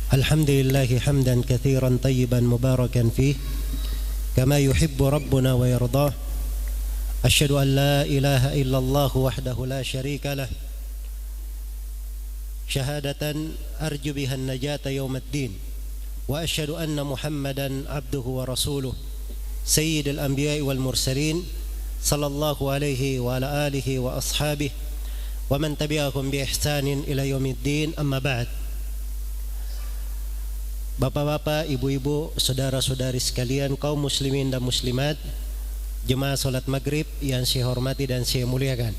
الحمد لله حمدا كثيرا طيبا مباركا فيه كما يحب ربنا ويرضاه. أشهد أن لا إله إلا الله وحده لا شريك له شهادة أرجو بها النجاة يوم الدين. وأشهد أن محمدا عبده ورسوله سيد الأنبياء والمرسلين صلى الله عليه وعلى آله وأصحابه ومن تبعهم بإحسان إلى يوم الدين. أما بعد. Bapak-bapak, ibu-ibu, saudara-saudari sekalian, kaum muslimin dan muslimat, jemaah salat maghrib yang saya hormati dan saya muliakan.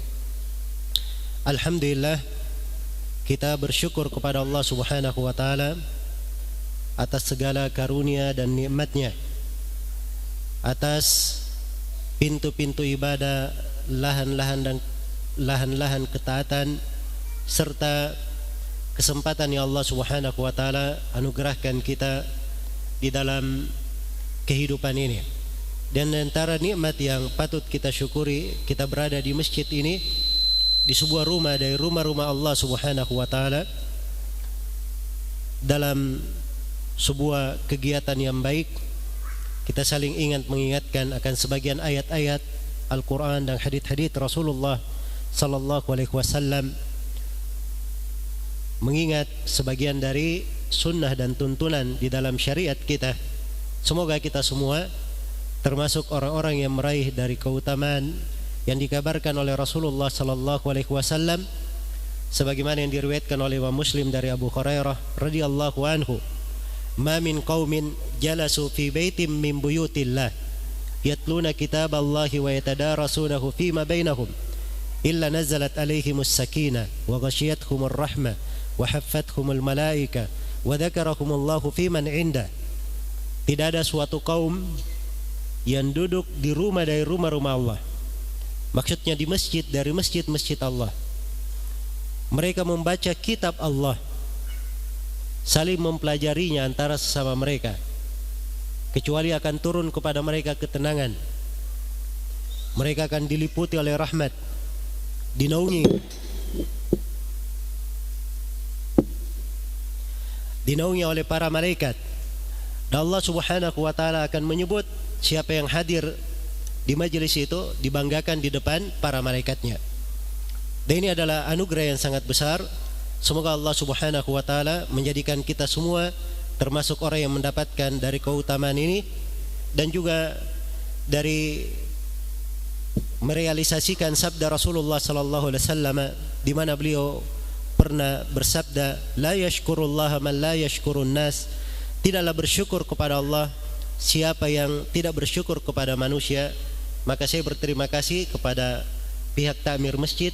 Alhamdulillah, kita bersyukur kepada Allah Subhanahu wa taala atas segala karunia dan nikmatnya, atas pintu-pintu ibadah, lahan-lahan ketaatan, serta kesempatan yang Allah Subhanahu wa taala anugerahkan kita di dalam kehidupan ini. Dan antara nikmat yang patut kita syukuri, kita berada di masjid ini, di sebuah rumah dari rumah-rumah Allah Subhanahu wa taala, dalam sebuah kegiatan yang baik. Kita saling mengingatkan akan sebagian ayat-ayat Al-Quran dan hadits-hadits Rasulullah sallallahu alaihi wasallam, mengingat sebagian dari sunnah dan tuntunan di dalam syariat kita. Semoga kita semua termasuk orang-orang yang meraih dari keutamaan yang dikabarkan oleh Rasulullah sallallahu alaihi wasallam, sebagaimana yang diriwayatkan oleh Imam Muslim dari Abu Hurairah radhiyallahu anhu, "Ma min qaumin jalasu fi baitin min buyutillah yatluna kitaballahi wa yatadarasunahu fima bainahum illa nazalat alaihimus sakinah wa ghashiyatuhumur rahmah wa haffathumul malaika wa dzakarahumullahu fiman indah." Tidak ada suatu kaum yang duduk di rumah dari rumah-rumah Allah, maksudnya di masjid dari masjid-masjid Allah, mereka membaca kitab Allah, saling mempelajarinya antara sesama mereka, kecuali akan turun kepada mereka ketenangan. Mereka akan diliputi oleh rahmat, dinaungi oleh para malaikat. Dan Allah Subhanahu wa taala akan menyebut siapa yang hadir di majelis itu dibanggakan di depan para malaikatnya. Dan ini adalah anugerah yang sangat besar. Semoga Allah Subhanahu wa taala menjadikan kita semua termasuk orang yang mendapatkan dari keutamaan ini, dan juga dari merealisasikan sabda Rasulullah sallallahu alaihi wasallam di mana beliau pernah bersabda, "La yashkurullaha man la yashkurun nas." Tidaklah bersyukur kepada Allah siapa yang tidak bersyukur kepada manusia. Maka saya berterima kasih kepada pihak takmir masjid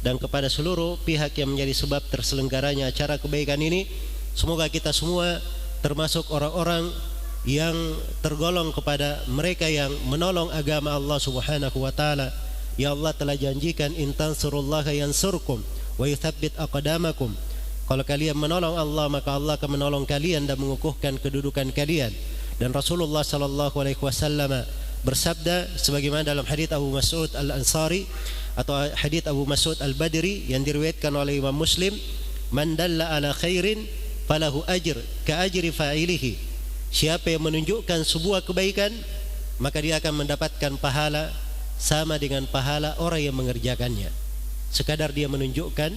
dan kepada seluruh pihak yang menjadi sebab terselenggaranya acara kebaikan ini. Semoga kita semua termasuk orang-orang yang tergolong kepada mereka yang menolong agama Allah Subhanahu wa taala. Ya Allah telah janjikan, "In tansurullaha yansurkum wa yuthabbit aqdamakum." Kalau kalian menolong Allah, maka Allah akan menolong kalian dan mengukuhkan kedudukan kalian. Dan Rasulullah sallallahu alaihi wasallam bersabda sebagaimana dalam hadits Abu Mas'ud Al-Ansari atau hadits Abu Mas'ud Al-Badri yang diriwayatkan oleh Imam Muslim, "Man dalla ala khairin falahu ajr ka ajri fa'ilihi." Siapa yang menunjukkan sebuah kebaikan, maka dia akan mendapatkan pahala sama dengan pahala orang yang mengerjakannya. Sekadar dia menunjukkan,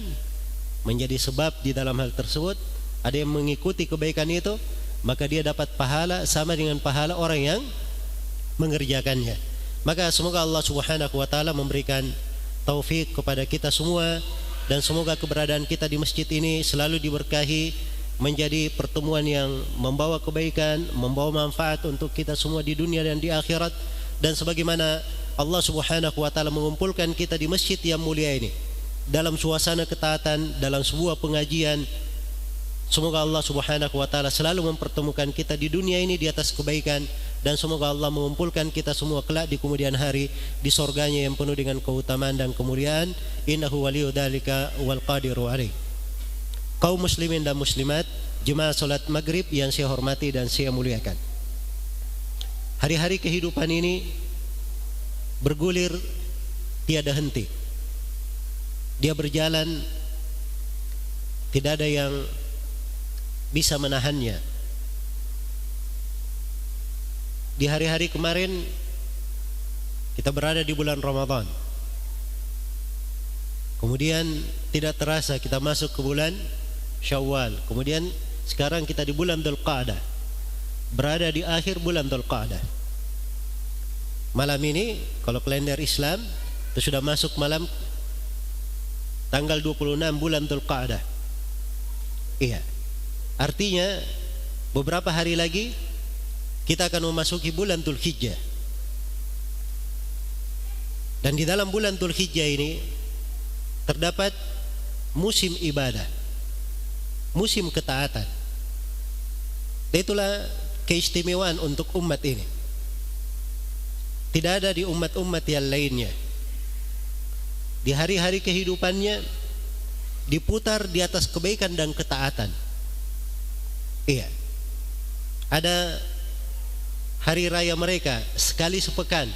menjadi sebab di dalam hal tersebut ada yang mengikuti kebaikan itu, maka dia dapat pahala sama dengan pahala orang yang mengerjakannya. Maka semoga Allah Subhanahu wa taala memberikan taufik kepada kita semua, dan semoga keberadaan kita di masjid ini selalu diberkahi, menjadi pertemuan yang membawa kebaikan, membawa manfaat untuk kita semua di dunia dan di akhirat. Dan sebagaimana Allah Subhanahu wa taala mengumpulkan kita di masjid yang mulia ini dalam suasana ketaatan, dalam sebuah pengajian, semoga Allah Subhanahu wa taala selalu mempertemukan kita di dunia ini di atas kebaikan, dan semoga Allah mengumpulkan kita semua kelak di kemudian hari di surganya yang penuh dengan keutamaan dan kemuliaan. Innahu waliyyu dzalika wal qadiru alaih. Kaum muslimin dan muslimat, jemaah salat maghrib yang saya hormati dan saya muliakan, hari-hari kehidupan ini bergulir tiada henti. Dia berjalan, tidak ada yang bisa menahannya. Di hari-hari kemarin kita berada di bulan Ramadan. Kemudian tidak terasa kita masuk ke bulan Syawal. Kemudian sekarang kita di bulan Dzulqa'dah. Berada di akhir bulan Dzulqa'dah. Malam ini kalau kalender Islam itu sudah masuk malam tanggal 26 bulan Dzulqa'dah. Iya. Artinya beberapa hari lagi kita akan memasuki bulan Dzulhijjah. Dan di dalam bulan Dzulhijjah ini terdapat musim ibadah, musim ketaatan. Itulah keistimewaan untuk umat ini. Tidak ada di umat-umat yang lainnya. Di hari-hari kehidupannya diputar di atas kebaikan dan ketaatan. Iya. Ada hari raya mereka sekali sepekan,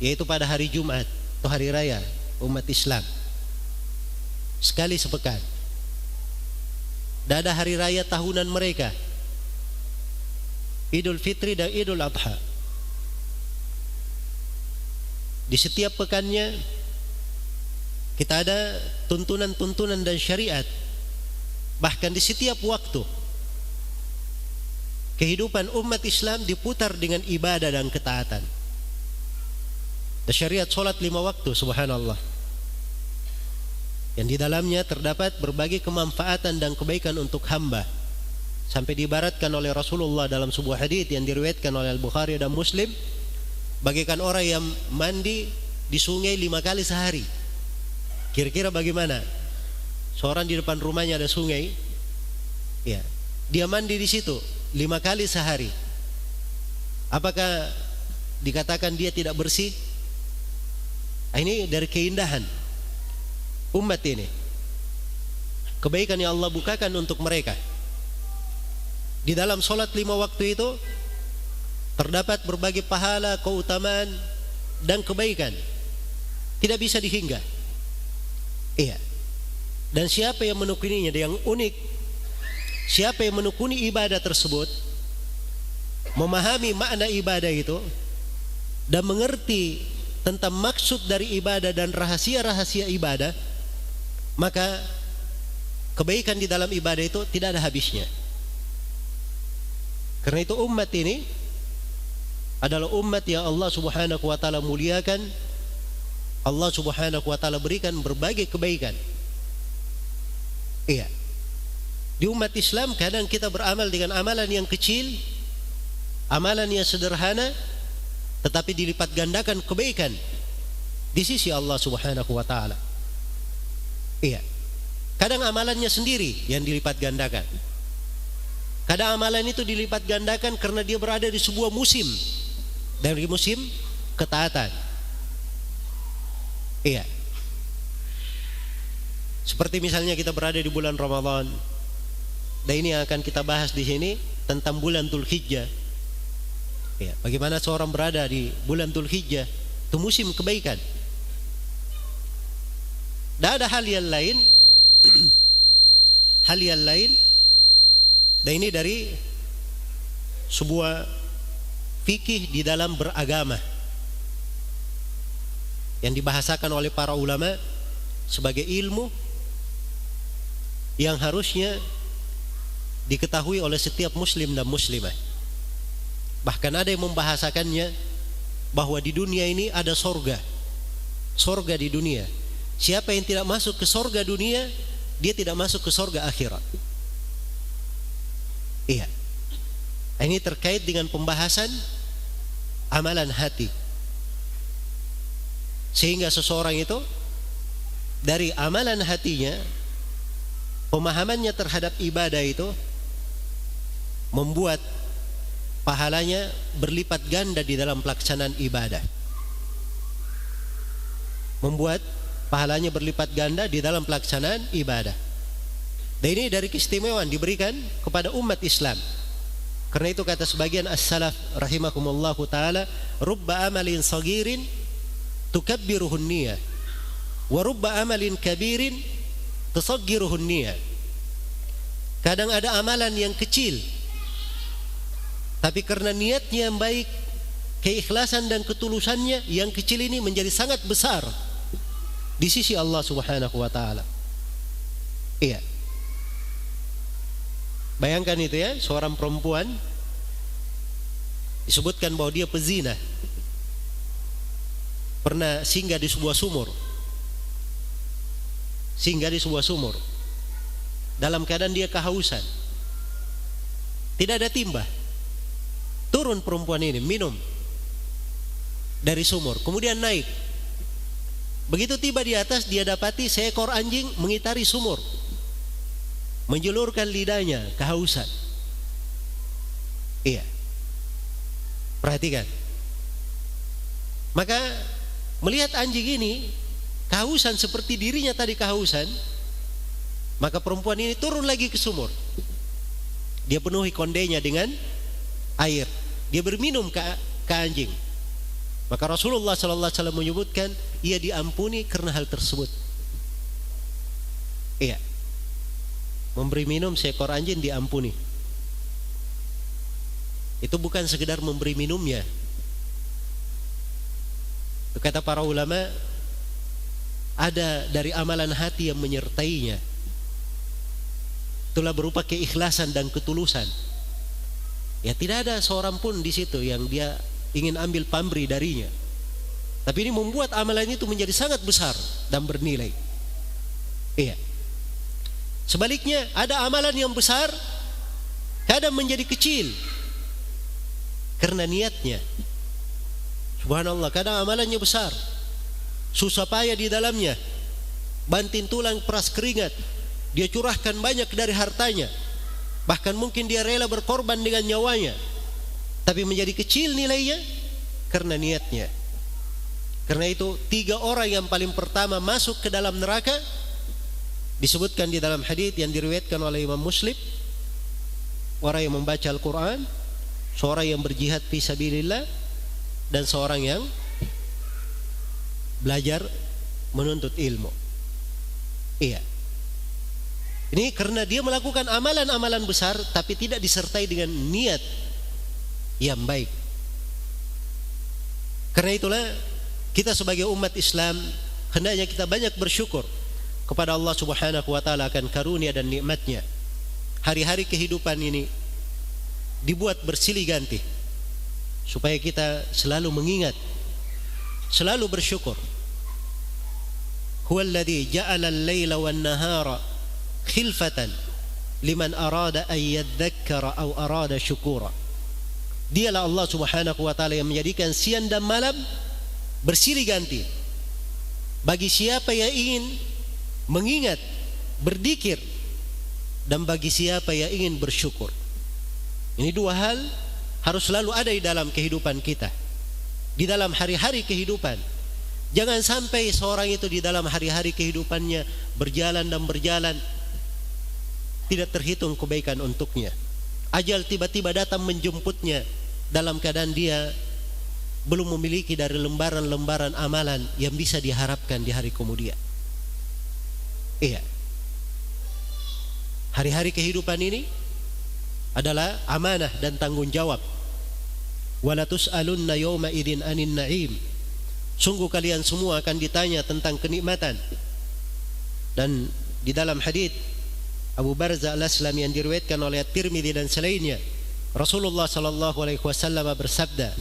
yaitu pada hari Jumat atau hari raya umat Islam. Sekali sepekan. Dan ada hari raya tahunan mereka, Idul Fitri dan Idul Adha. Di setiap pekannya kita ada tuntunan-tuntunan dan syariat. Bahkan di setiap waktu kehidupan umat Islam diputar dengan ibadah dan ketaatan. Dan syariat solat 5 waktu, subhanallah, yang di dalamnya terdapat berbagai kemanfaatan dan kebaikan untuk hamba. Sampai diibaratkan oleh Rasulullah dalam sebuah hadits yang diriwayatkan oleh Al-Bukhari dan Muslim, bagaikan orang yang mandi di sungai 5 kali sehari. Kira-kira bagaimana? Seorang di depan rumahnya ada sungai, ya, dia mandi di situ 5 kali sehari. Apakah dikatakan dia tidak bersih? Ini dari keindahan umat ini, kebaikan yang Allah bukakan untuk mereka. Di dalam solat 5 waktu itu terdapat berbagai pahala, keutamaan dan kebaikan, tidak bisa dihingga. Iya. Dan siapa yang menekuninya, yang unik, siapa yang menekuni ibadah tersebut, memahami makna ibadah itu dan mengerti tentang maksud dari ibadah dan rahasia-rahasia ibadah, maka kebaikan di dalam ibadah itu tidak ada habisnya. Karena itu umat ini adalah umat yang Allah Subhanahu wa taala muliakan. Allah Subhanahu wa taala berikan berbagai kebaikan. Iya. Di umat Islam kadang kita beramal dengan amalan yang kecil, amalan yang sederhana, tetapi dilipat gandakan kebaikan di sisi Allah Subhanahu wa taala. Iya. Kadang amalannya sendiri yang dilipat gandakan. Kadang amalan itu dilipat gandakan karena dia berada di sebuah musim, dari musim ketaatan. Iya. Seperti misalnya kita berada di bulan Ramadan. Dan ini yang akan kita bahas di sini tentang bulan Dzulhijjah. Ya, bagaimana seorang berada di bulan Dzulhijjah, itu musim kebaikan. Dan ada hal yang lain, hal yang lain. Dan ini dari sebuah fikih di dalam beragama yang dibahasakan oleh para ulama sebagai ilmu yang harusnya diketahui oleh setiap muslim dan muslimah. Bahkan ada yang membahasakannya bahwa di dunia ini ada sorga. Sorga di dunia. Siapa yang tidak masuk ke sorga dunia, dia tidak masuk ke sorga akhirat. Iya. Ini terkait dengan pembahasan amalan hati. Sehingga seseorang itu dari amalan hatinya, pemahamannya terhadap ibadah itu membuat pahalanya berlipat ganda di dalam pelaksanaan ibadah. Membuat pahalanya berlipat ganda di dalam pelaksanaan ibadah. Dan ini dari keistimewaan diberikan kepada umat Islam. Karena itu kata sebagian as-salaf rahimakumullahu ta'ala, rubba amalin sagirin tukabbiruhun niyah wa rubba amalin kabirin tusaggiruhun niyah. Kadang ada amalan yang kecil, tapi karena niatnya yang baik, keikhlasan dan ketulusannya, yang kecil ini menjadi sangat besar di sisi Allah Subhanahu wa taala. Iya. Bayangkan itu ya, seorang perempuan disebutkan bahwa dia pezina, pernah singgah di sebuah sumur. Dalam keadaan dia kehausan, tidak ada timba. Turun perempuan ini minum dari sumur, kemudian naik. Begitu tiba di atas, dia dapati seekor anjing mengitari sumur, menjulurkan lidahnya, kehausan. Iya, perhatikan. Maka melihat anjing ini kehausan seperti dirinya tadi kehausan, maka perempuan ini turun lagi ke sumur. Dia penuhi kondenya dengan air, dia berminum ke anjing. Maka Rasulullah sallallahu alaihi wasallam menyebutkan ia diampuni karena hal tersebut. Iya, memberi minum seekor anjing diampuni. Itu bukan sekedar memberi minumnya. Kata para ulama, ada dari amalan hati yang menyertainya. Itulah berupa keikhlasan dan ketulusan. Ya, tidak ada seorang pun di situ yang dia ingin ambil pamrih darinya. Tapi ini membuat amalan itu menjadi sangat besar dan bernilai. Iya. Sebaliknya, ada amalan yang besar kadang menjadi kecil karena niatnya. Subhanallah, kadang amalannya besar, susah payah di dalamnya, banting tulang peras keringat, dia curahkan banyak dari hartanya, bahkan mungkin dia rela berkorban dengan nyawanya, tapi menjadi kecil nilainya karena niatnya. Karena itu 3 orang yang paling pertama masuk ke dalam neraka disebutkan di dalam hadis yang diriwayatkan oleh Imam Muslim: orang yang membaca Al-Quran, seorang yang berjihad fi sabilillah, dan seorang yang belajar menuntut ilmu. Iya. Ini karena dia melakukan amalan-amalan besar tapi tidak disertai dengan niat yang baik. Karena itulah kita sebagai umat Islam hendaknya kita banyak bersyukur kepada Allah Subhanahu wa taala akan karunia dan nikmatnya. Hari-hari kehidupan ini dibuat bersilih ganti supaya kita selalu mengingat, selalu bersyukur. Huwallazi ja'ala al-laila wan-nahara khilfatan liman arada an yadhakkara aw arada syukura. Dialah Allah Subhanahu wa taala yang menjadikan siang dan malam bersilih ganti bagi siapa yang ingin mengingat, berzikir, dan bagi siapa yang ingin bersyukur. Ini 2 hal harus selalu ada di dalam kehidupan kita, di dalam hari-hari kehidupan. Jangan sampai seorang itu di dalam hari-hari kehidupannya berjalan dan berjalan tidak terhitung kebaikan untuknya. Ajal tiba-tiba datang menjemputnya dalam keadaan dia belum memiliki dari lembaran-lembaran amalan yang bisa diharapkan di hari kemudian. Iya. Hari-hari kehidupan ini adalah amanah dan tanggung jawab. Wala tus'alunna yawma idzin 'anin na'im. Sungguh kalian semua akan ditanya tentang kenikmatan. Dan di dalam hadis Abu Barzah Al-Aslami yang diriwayatkan oleh At-Tirmidzi dan selainnya, Rasulullah sallallahu alaihi wasallam bersabda,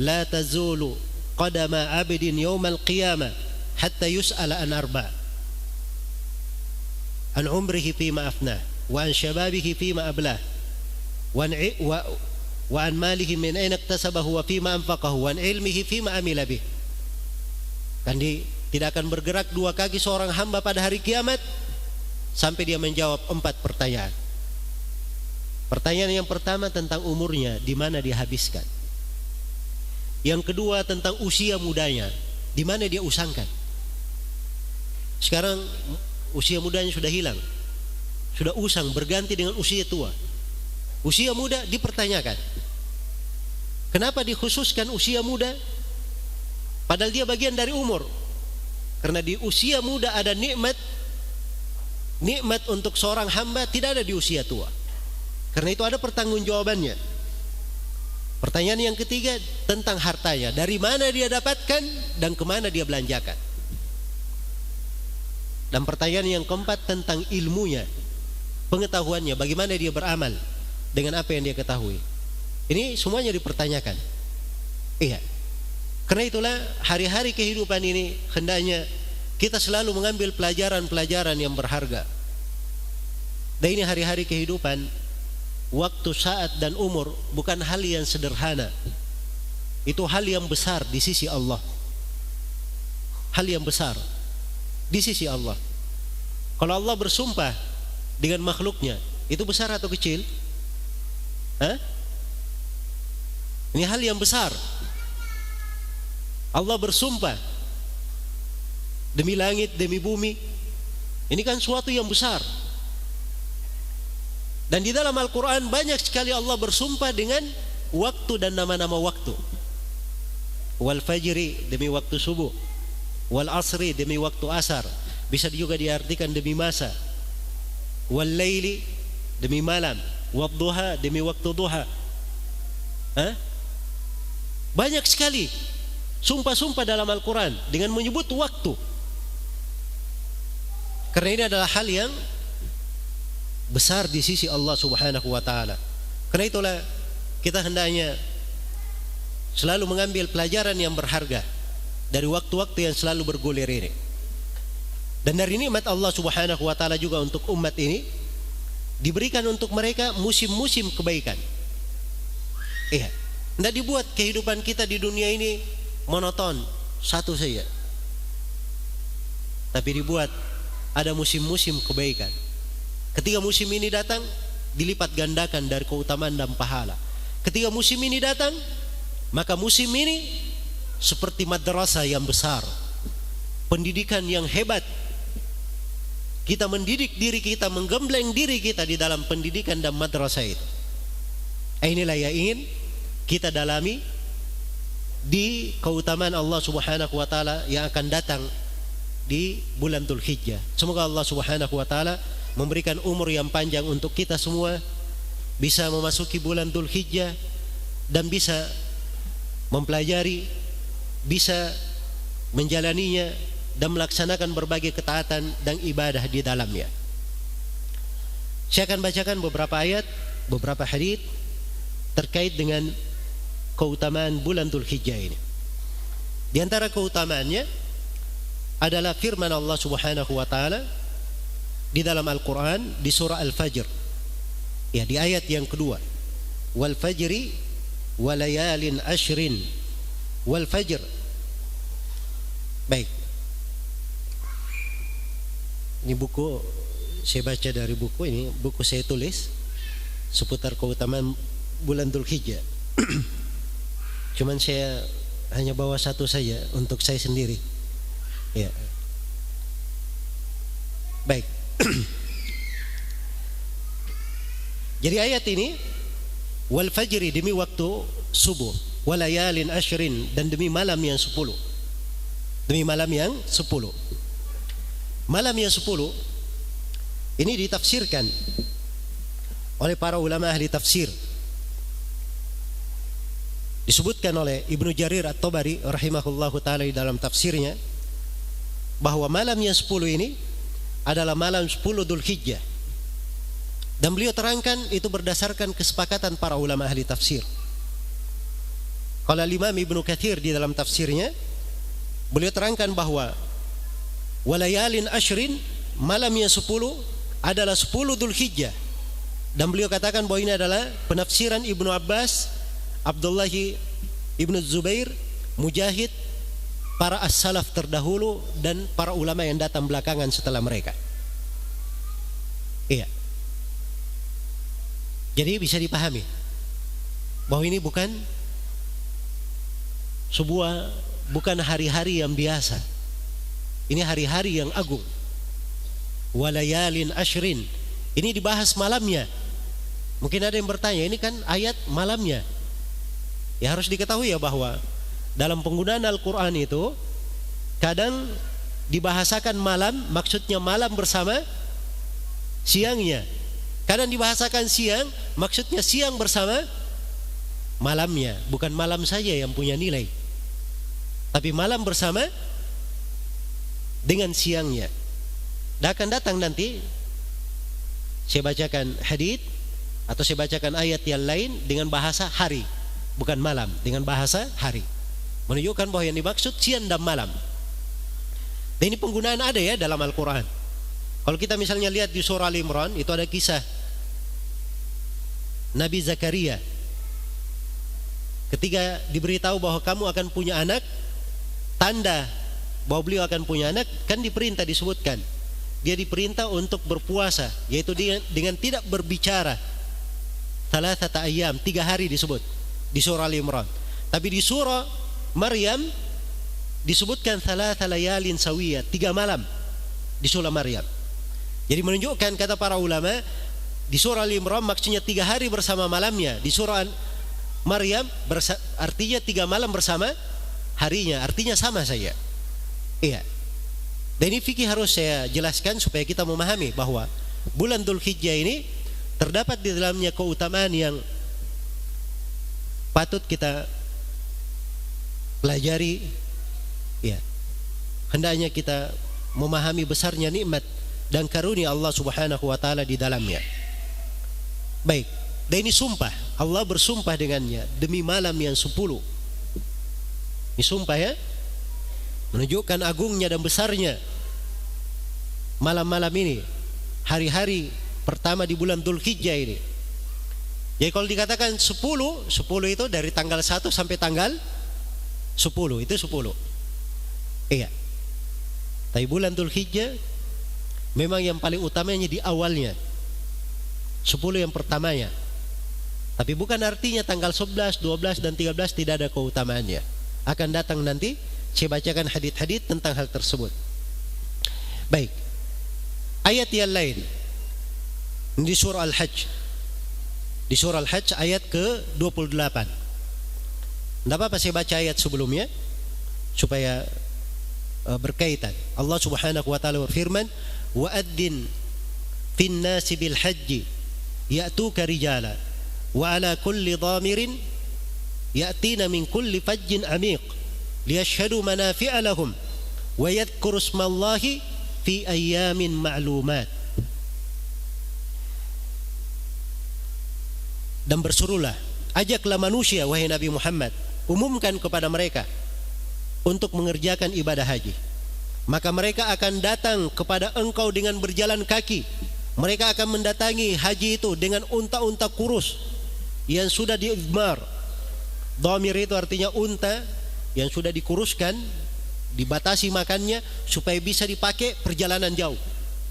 "La tazulu qadama 'abdin yawmal qiyamah hatta yus'ala an 4. An umrihi fima afnah, wa an shababihi fima ablah, wa an malihi min aina iktasabahu wa fima anfaqahu, wa an ilmihi fima amila bih." Dan tidak akan bergerak 2 kaki seorang hamba pada hari kiamat sampai dia menjawab 4 pertanyaan. Pertanyaan yang pertama tentang umurnya, di mana dia habiskan. Yang kedua tentang usia mudanya, di mana dia usangkan. Sekarang usia mudanya sudah hilang, sudah usang, berganti dengan usia tua. Usia muda dipertanyakan. Kenapa dikhususkan usia muda? Padahal dia bagian dari umur. Karena di usia muda ada nikmat nikmat untuk seorang hamba tidak ada di usia tua. Karena itu ada pertanggungjawabannya. Pertanyaan yang ketiga tentang hartanya, dari mana dia dapatkan dan kemana dia belanjakan. Dan pertanyaan yang keempat tentang ilmunya, pengetahuannya, bagaimana dia beramal dengan apa yang dia ketahui. Ini semuanya dipertanyakan. Iya. Karena itulah hari-hari kehidupan ini hendaknya kita selalu mengambil pelajaran-pelajaran yang berharga. Dan ini hari-hari kehidupan, waktu, saat, dan umur bukan hal yang sederhana. Itu hal yang besar di sisi Allah. Hal yang besar di sisi Allah. Kalau Allah bersumpah dengan makhluknya, itu besar atau kecil? Ini hal yang besar. Allah bersumpah demi langit, demi bumi. Ini kan suatu yang besar. Dan di dalam Al-Quran banyak sekali Allah bersumpah dengan waktu dan nama-nama waktu. Wal fajri, demi waktu subuh. Wal asri, demi waktu asar. Bisa juga diartikan demi masa. Wal laili, demi malam. Wad duha, demi waktu duha. Banyak sekali sumpah-sumpah dalam Al-Quran dengan menyebut waktu. Karena ini adalah hal yang besar di sisi Allah Subhanahu wa ta'ala. Karena itulah kita hendaknya selalu mengambil pelajaran yang berharga dari waktu-waktu yang selalu bergulir ini. Dan dari nikmat Allah Subhanahu wa ta'ala juga untuk umat ini, diberikan untuk mereka musim-musim kebaikan. Iya. Tidak dibuat kehidupan kita di dunia ini monoton, satu saja. Tapi dibuat ada musim-musim kebaikan. Ketika musim ini datang, dilipat gandakan dari keutamaan dan pahala. Ketika musim ini datang, maka musim ini seperti madrasah yang besar, pendidikan yang hebat. Kita mendidik diri kita, menggembleng diri kita di dalam pendidikan dan madrasah itu. Inilah yang ingin kita dalami di keutamaan Allah Subhanahu wa ta'ala yang akan datang di bulan Dzulhijjah. Semoga Allah Subhanahu wa ta'ala memberikan umur yang panjang untuk kita semua, bisa memasuki bulan Dzulhijjah dan bisa mempelajari, bisa menjalaninya dan melaksanakan berbagai ketaatan dan ibadah di dalamnya. Saya akan bacakan beberapa ayat, beberapa hadits terkait dengan keutamaan bulan Dzulhijjah ini. Di antara keutamaannya adalah firman Allah Subhanahu wa ta'ala di dalam Al-Quran di surah Al-Fajr, ya, di ayat yang kedua. Wal fajri wa layalin ashrin. Wal fajr. Baik. Ini buku saya baca dari buku ini, buku saya tulis seputar keutamaan bulan Dzulhijjah. Cuman saya hanya bawa satu saja untuk saya sendiri. Ya. Baik. Jadi ayat ini, wal fajri, demi waktu subuh, walayalin ashrin, dan demi malam yang 10. Demi malam yang 10. Malam yang 10 ini ditafsirkan oleh para ulama ahli tafsir. Disebutkan oleh Ibnu Jarir At-Tabari rahimahullahu ta'ala di dalam tafsirnya bahwa malam yang 10 ini adalah malam 10 Dzulhijjah. Dan beliau terangkan itu berdasarkan kesepakatan para ulama ahli tafsir. Kalau Imam Ibnu Katsir di dalam tafsirnya, beliau terangkan bahwa walayalin ashrin, malam yang 10 adalah 10 Dzulhijjah. Dan beliau katakan bahwa ini adalah penafsiran Ibnu Abbas, Abdullah Ibnu Zubair, Mujahid, para as-salaf terdahulu dan para ulama yang datang belakangan setelah mereka. Iya. Jadi bisa dipahami bahwa ini bukan hari-hari yang biasa. Ini hari-hari yang agung. Walayalin ashrin. Ini dibahas malamnya. Mungkin ada yang bertanya, ini kan ayat malamnya. Ya, harus diketahui ya bahwa dalam penggunaan Al-Quran itu kadang dibahasakan malam, maksudnya malam bersama siangnya. Kadang dibahasakan siang, maksudnya siang bersama malamnya, bukan malam saja yang punya nilai, tapi malam bersama dengan siangnya. Dan akan datang nanti saya bacakan hadits atau saya bacakan ayat yang lain dengan bahasa hari, bukan malam, dengan bahasa hari, menunjukkan bahwa yang dimaksud siang dan malam. Dan ini penggunaan ada ya dalam Al-Quran. Kalau kita misalnya lihat di surah Al-Imran, itu ada kisah Nabi Zakaria ketika diberitahu bahwa kamu akan punya anak, tanda bahwa beliau akan punya anak, kan diperintah, disebutkan dia diperintah untuk berpuasa, yaitu dengan tidak berbicara. Thalathata ayyam, 3 hari disebut di surah Al-Imran. Tapi di surah Maryam disebutkan thalatha layalin sawiyah, 3 malam di surah Maryam. Jadi menunjukkan, kata para ulama, di surah Al-Imran maksudnya 3 hari bersama malamnya. Di surah Maryam artinya 3 malam bersama harinya, artinya sama saja. Iya. Dan ini fikih harus saya jelaskan supaya kita memahami bahwa bulan Dzulhijjah ini terdapat di dalamnya keutamaan yang patut kita pelajari. Ya. Hendaknya kita memahami besarnya nikmat dan karunia Allah Subhanahu wa taala di dalamnya. Baik, dan ini sumpah, Allah bersumpah dengannya demi malam yang 10. Ini sumpah ya, menunjukkan agungnya dan besarnya malam-malam ini, hari-hari pertama di bulan Dzulhijjah ini. Jadi kalau dikatakan 10 itu dari tanggal 1 sampai tanggal 10, itu 10. Iya. Tapi bulan Dzulhijjah memang yang paling utamanya di awalnya, 10 yang pertamanya. Tapi bukan artinya tanggal 11, 12 dan 13 tidak ada keutamaannya. Akan datang nanti saya bacakan hadits-hadits tentang hal tersebut. Baik. Ayat yang lain di surah Al-Hajj. Di surah Al-Hajj ayat ke-28. Tidak apa-apa saya baca ayat sebelumnya supaya berkaitan. Allah Subhanahu wa taala berfirman, "Wa'adzin fin nasi bil hajji ya'tuka rijala wa ala kulli dhamirin ya'tina min kulli fajjin 'amiq liyashhadu manafi'a lahum wa yadhkuru ismallahi fi ayyamin ma'lumat." Dan berserulah, ajaklah manusia wahai Nabi Muhammad, umumkan kepada mereka untuk mengerjakan ibadah haji. Maka mereka akan datang kepada engkau dengan berjalan kaki. Mereka akan mendatangi haji itu dengan unta-unta kurus yang sudah diidmar. Dhamir itu artinya unta yang sudah dikuruskan, dibatasi makannya supaya bisa dipakai perjalanan jauh.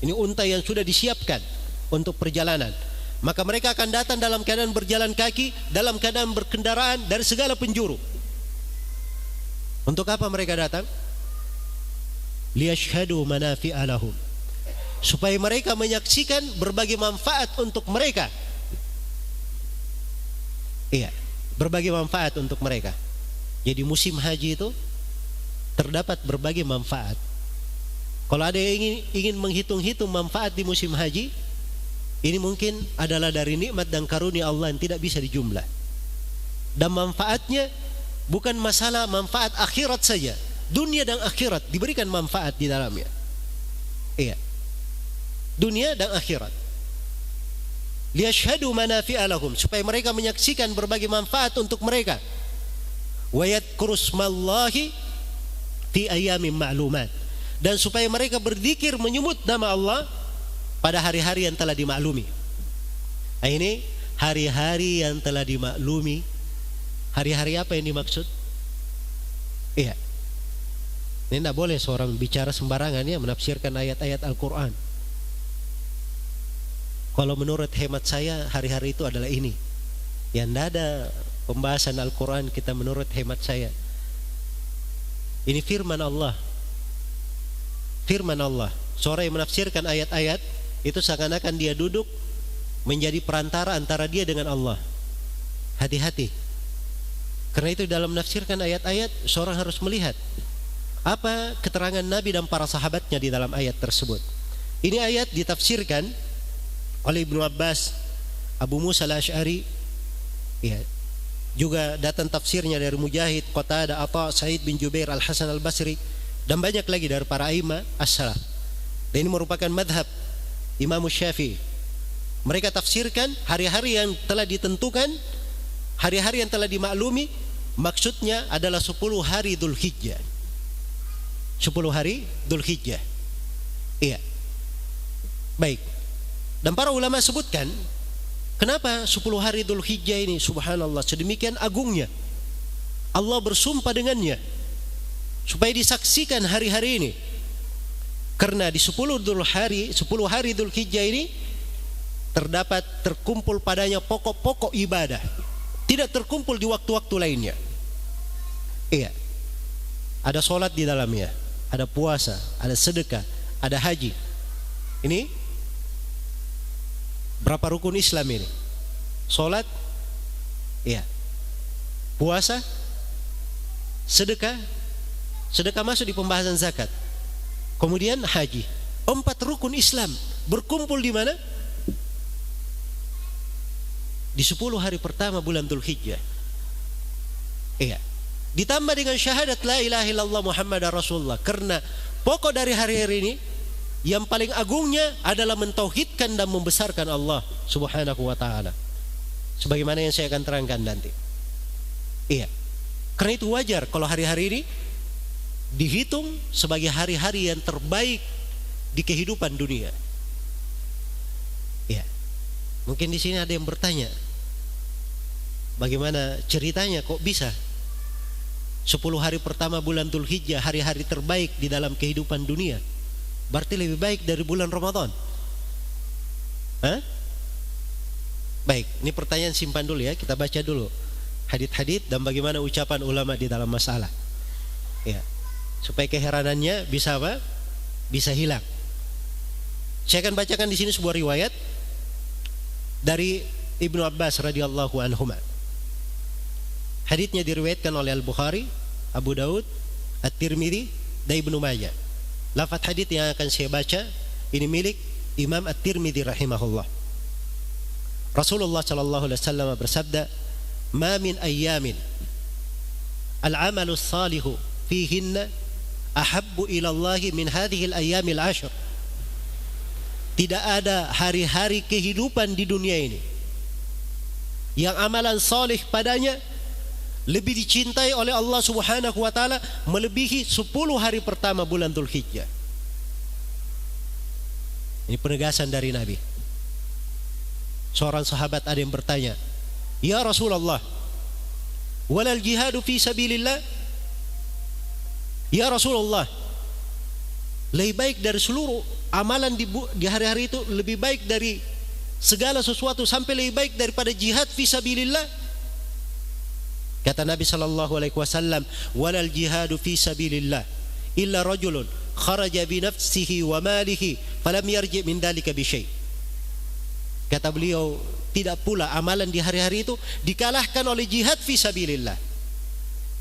Ini unta yang sudah disiapkan untuk perjalanan. Maka mereka akan datang dalam keadaan berjalan kaki, dalam keadaan berkendaraan dari segala penjuru. Untuk apa mereka datang? Liyashhadu manafi'a lahum, supaya mereka menyaksikan berbagai manfaat untuk mereka. Iya, berbagai manfaat untuk mereka. Jadi musim haji itu terdapat berbagai manfaat. Kalau ada yang ingin menghitung-hitung manfaat di musim haji, ini mungkin adalah dari nikmat dan karunia Allah yang tidak bisa dijumlah. Dan manfaatnya bukan masalah manfaat akhirat saja, dunia dan akhirat diberikan manfaat di dalamnya. Iya, dunia dan akhirat. Liyashhadu manafi'a lahum, supaya mereka menyaksikan berbagai manfaat untuk mereka. Wa yadhkuru ismallahi fi ayyamin ma'lumat, dan supaya mereka berzikir menyebut nama Allah pada hari-hari yang telah dimaklumi. Nah, ini hari-hari yang telah dimaklumi. Hari-hari apa yang dimaksud? Iya. Ini tidak boleh seorang bicara sembarangan ya, menafsirkan ayat-ayat Al-Quran. Kalau menurut hemat saya hari-hari itu adalah ini. Yang tidak ada pembahasan Al-Quran kita menurut hemat saya. Ini firman Allah. Firman Allah. Seorang yang menafsirkan ayat-ayat itu seakan-akan dia duduk menjadi perantara antara dia dengan Allah. Hati-hati. Karena itu dalam menafsirkan ayat-ayat seorang harus melihat apa keterangan Nabi dan para sahabatnya di dalam ayat tersebut. Ini ayat ditafsirkan oleh Ibnu Abbas, Abu Musa al-Asy'ari, ya, juga datang tafsirnya dari Mujahid, Qatadah, Atha, Sa'id bin Jubair, Al-Hasan al-Basri, dan banyak lagi dari para a'immah as-salaf. Dan ini merupakan madhab Imam Syafi'i. Mereka tafsirkan hari-hari yang telah ditentukan, hari-hari yang telah dimaklumi, maksudnya adalah 10 hari Dzulhijjah. 10 hari Dzulhijjah. Iya. Baik. Dan para ulama sebutkan kenapa 10 hari Dzulhijjah ini subhanallah sedemikian agungnya. Allah bersumpah dengannya supaya disaksikan hari-hari ini. Karena di 10 hari Dzulhijjah ini terkumpul padanya pokok-pokok ibadah. Tidak terkumpul di waktu-waktu lainnya. Iya. Ada sholat di dalamnya, ada puasa, ada sedekah, ada haji. Ini berapa rukun Islam ini? Sholat, iya. Puasa, sedekah masuk di pembahasan zakat. Kemudian haji. 4 rukun Islam berkumpul di mana? Di 10 hari pertama bulan Dzulhijjah. Iya. Ditambah dengan syahadat la ilaha illallah Muhammadar Rasulullah. Karena pokok dari hari-hari ini yang paling agungnya adalah mentauhidkan dan membesarkan Allah Subhanahu wa taala. Sebagaimana yang saya akan terangkan nanti. Iya. Karena itu wajar kalau hari-hari ini dihitung sebagai hari-hari yang terbaik di kehidupan dunia. Iya. Mungkin di sini ada yang bertanya, bagaimana ceritanya kok bisa 10 hari pertama bulan Dzulhijjah hari-hari terbaik di dalam kehidupan dunia? Berarti lebih baik dari bulan Ramadan. Hah? Baik, ini pertanyaan simpan dulu ya. Kita baca dulu hadits-hadits dan bagaimana ucapan ulama di dalam masalah. Ya. Supaya keheranannya bisa apa? Bisa hilang. Saya akan bacakan di sini sebuah riwayat dari Ibnu Abbas radhiyallahu anhuma. Haditsnya diriwayatkan oleh Al-Bukhari, Abu Daud, At-Tirmidzi, dan Ibnu Majah. Lafaz hadits yang akan saya baca ini milik Imam At-Tirmidzi rahimahullah. Rasulullah sallallahu alaihi wasallam bersabda, "Ma min ayyamin al-'amalu as-salihu fihinna ahabbu ila Allah min hadhihi al-ayyamil 'ashr." Tidak ada hari-hari kehidupan di dunia ini yang amalan salih padanya lebih dicintai oleh Allah Subhanahu wa taala melebihi 10 hari pertama bulan Dzulhijjah. Ini penegasan dari Nabi. Seorang sahabat ada yang bertanya, "Ya Rasulullah, walal jihadu fi sabilillah?" Ya Rasulullah, lebih baik dari seluruh amalan di hari-hari itu, lebih baik dari segala sesuatu sampai lebih baik daripada jihad fi sabilillah? Kata Nabi sallallahu alaihi wasallam, "Walal jihadu fi sabilillah illa rajulun kharaja bi nafsihi wa malihi falam yarji' min dalika bi syai'." Kata beliau, tidak pula amalan di hari-hari itu dikalahkan oleh jihad fi sabilillah,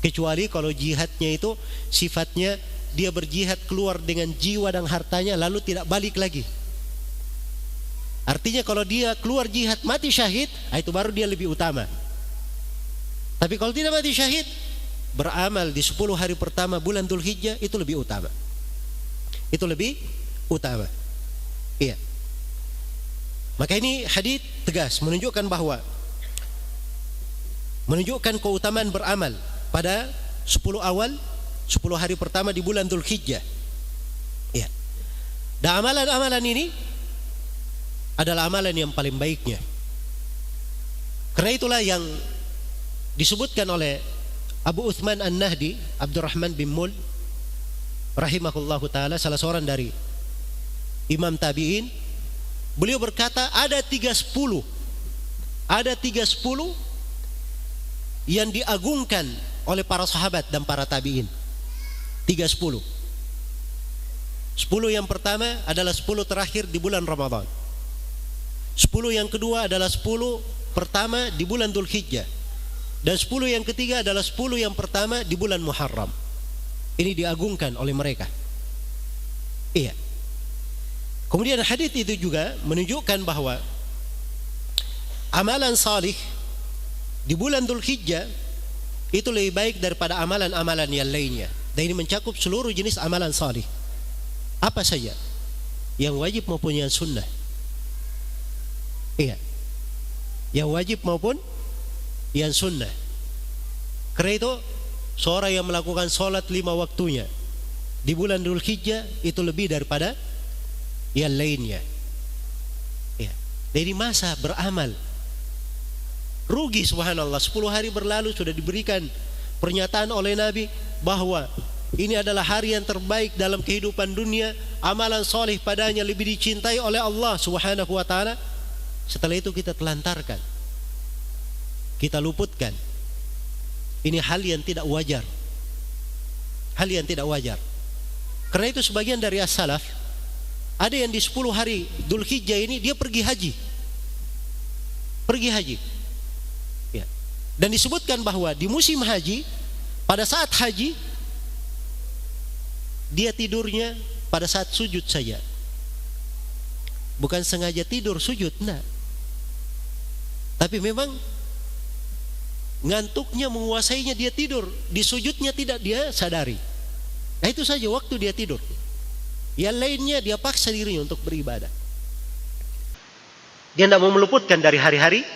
kecuali kalau jihadnya itu sifatnya dia berjihad keluar dengan jiwa dan hartanya lalu tidak balik lagi. Artinya kalau dia keluar jihad mati syahid, itu baru dia lebih utama. Tapi kalau tidak mati syahid, beramal di 10 hari pertama bulan Dzulhijjah itu lebih utama. Itu lebih utama. Iya. Maka ini hadits tegas menunjukkan bahwa menunjukkan keutamaan beramal pada 10 hari pertama di bulan Dzulhijjah. Iya. Dan amalan-amalan ini adalah amalan yang paling baiknya. Karena itulah yang disebutkan oleh Abu Uthman An-Nahdi, Abdurrahman bin Mul rahimahullahu ta'ala, salah seorang dari imam tabi'in. Beliau berkata ada 310 yang diagungkan oleh para sahabat dan para tabi'in. 310 yang pertama adalah 10 terakhir di bulan Ramadan. 10 yang kedua adalah 10 pertama di bulan Dzulhijjah. Dan 10 yang ketiga adalah 10 yang pertama di bulan Muharram. Ini diagungkan oleh mereka. Iya. Kemudian hadis itu juga menunjukkan bahwa amalan salih di bulan Dzulhijjah itu lebih baik daripada amalan-amalan yang lainnya. Dan ini mencakup seluruh jenis amalan salih. Apa saja? Yang wajib maupun yang sunnah. Iya. Yang wajib maupun yang sunnah. Karena itu seorang yang melakukan sholat 5 waktunya di bulan Dzulhijjah itu lebih daripada yang lainnya. Ya. Dari masa beramal. Rugi subhanallah, 10 hari berlalu sudah diberikan pernyataan oleh Nabi bahwa ini adalah hari yang terbaik dalam kehidupan dunia, amalan soleh padanya lebih dicintai oleh Allah subhanahu wa ta'ala. Setelah itu kita telantarkan, kita luputkan. Ini hal yang tidak wajar. Hal yang tidak wajar. Karena itu sebagian dari as-salaf, ada yang di 10 hari Dzulhijjah ini dia pergi haji. Pergi haji. Ya. Dan disebutkan bahwa di musim haji, pada saat haji, dia tidurnya pada saat sujud saja. Bukan sengaja tidur sujud, nah. Tapi memang ngantuknya menguasainya, dia tidur. Di sujudnya tidak dia sadari. Nah itu saja waktu dia tidur. Yang lainnya dia paksa dirinya untuk beribadah. Dia tidak mau meluputkan dari hari-hari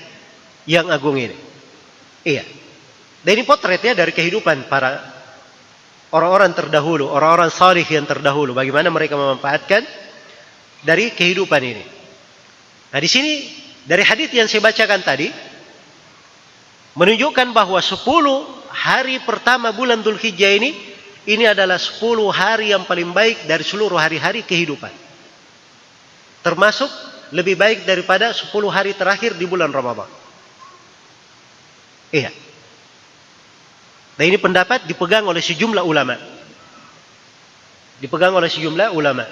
yang agung ini. Iya. Dan ini potretnya dari kehidupan para orang-orang terdahulu, orang-orang salih yang terdahulu. Bagaimana mereka memanfaatkan dari kehidupan ini. Nah di sini dari hadis yang saya bacakan tadi menunjukkan bahwa 10 hari pertama bulan Dzulhijjah ini adalah 10 hari yang paling baik dari seluruh hari-hari kehidupan. Termasuk lebih baik daripada 10 hari terakhir di bulan Ramadan. Iya. Dan ini pendapat dipegang oleh sejumlah ulama. Dipegang oleh sejumlah ulama.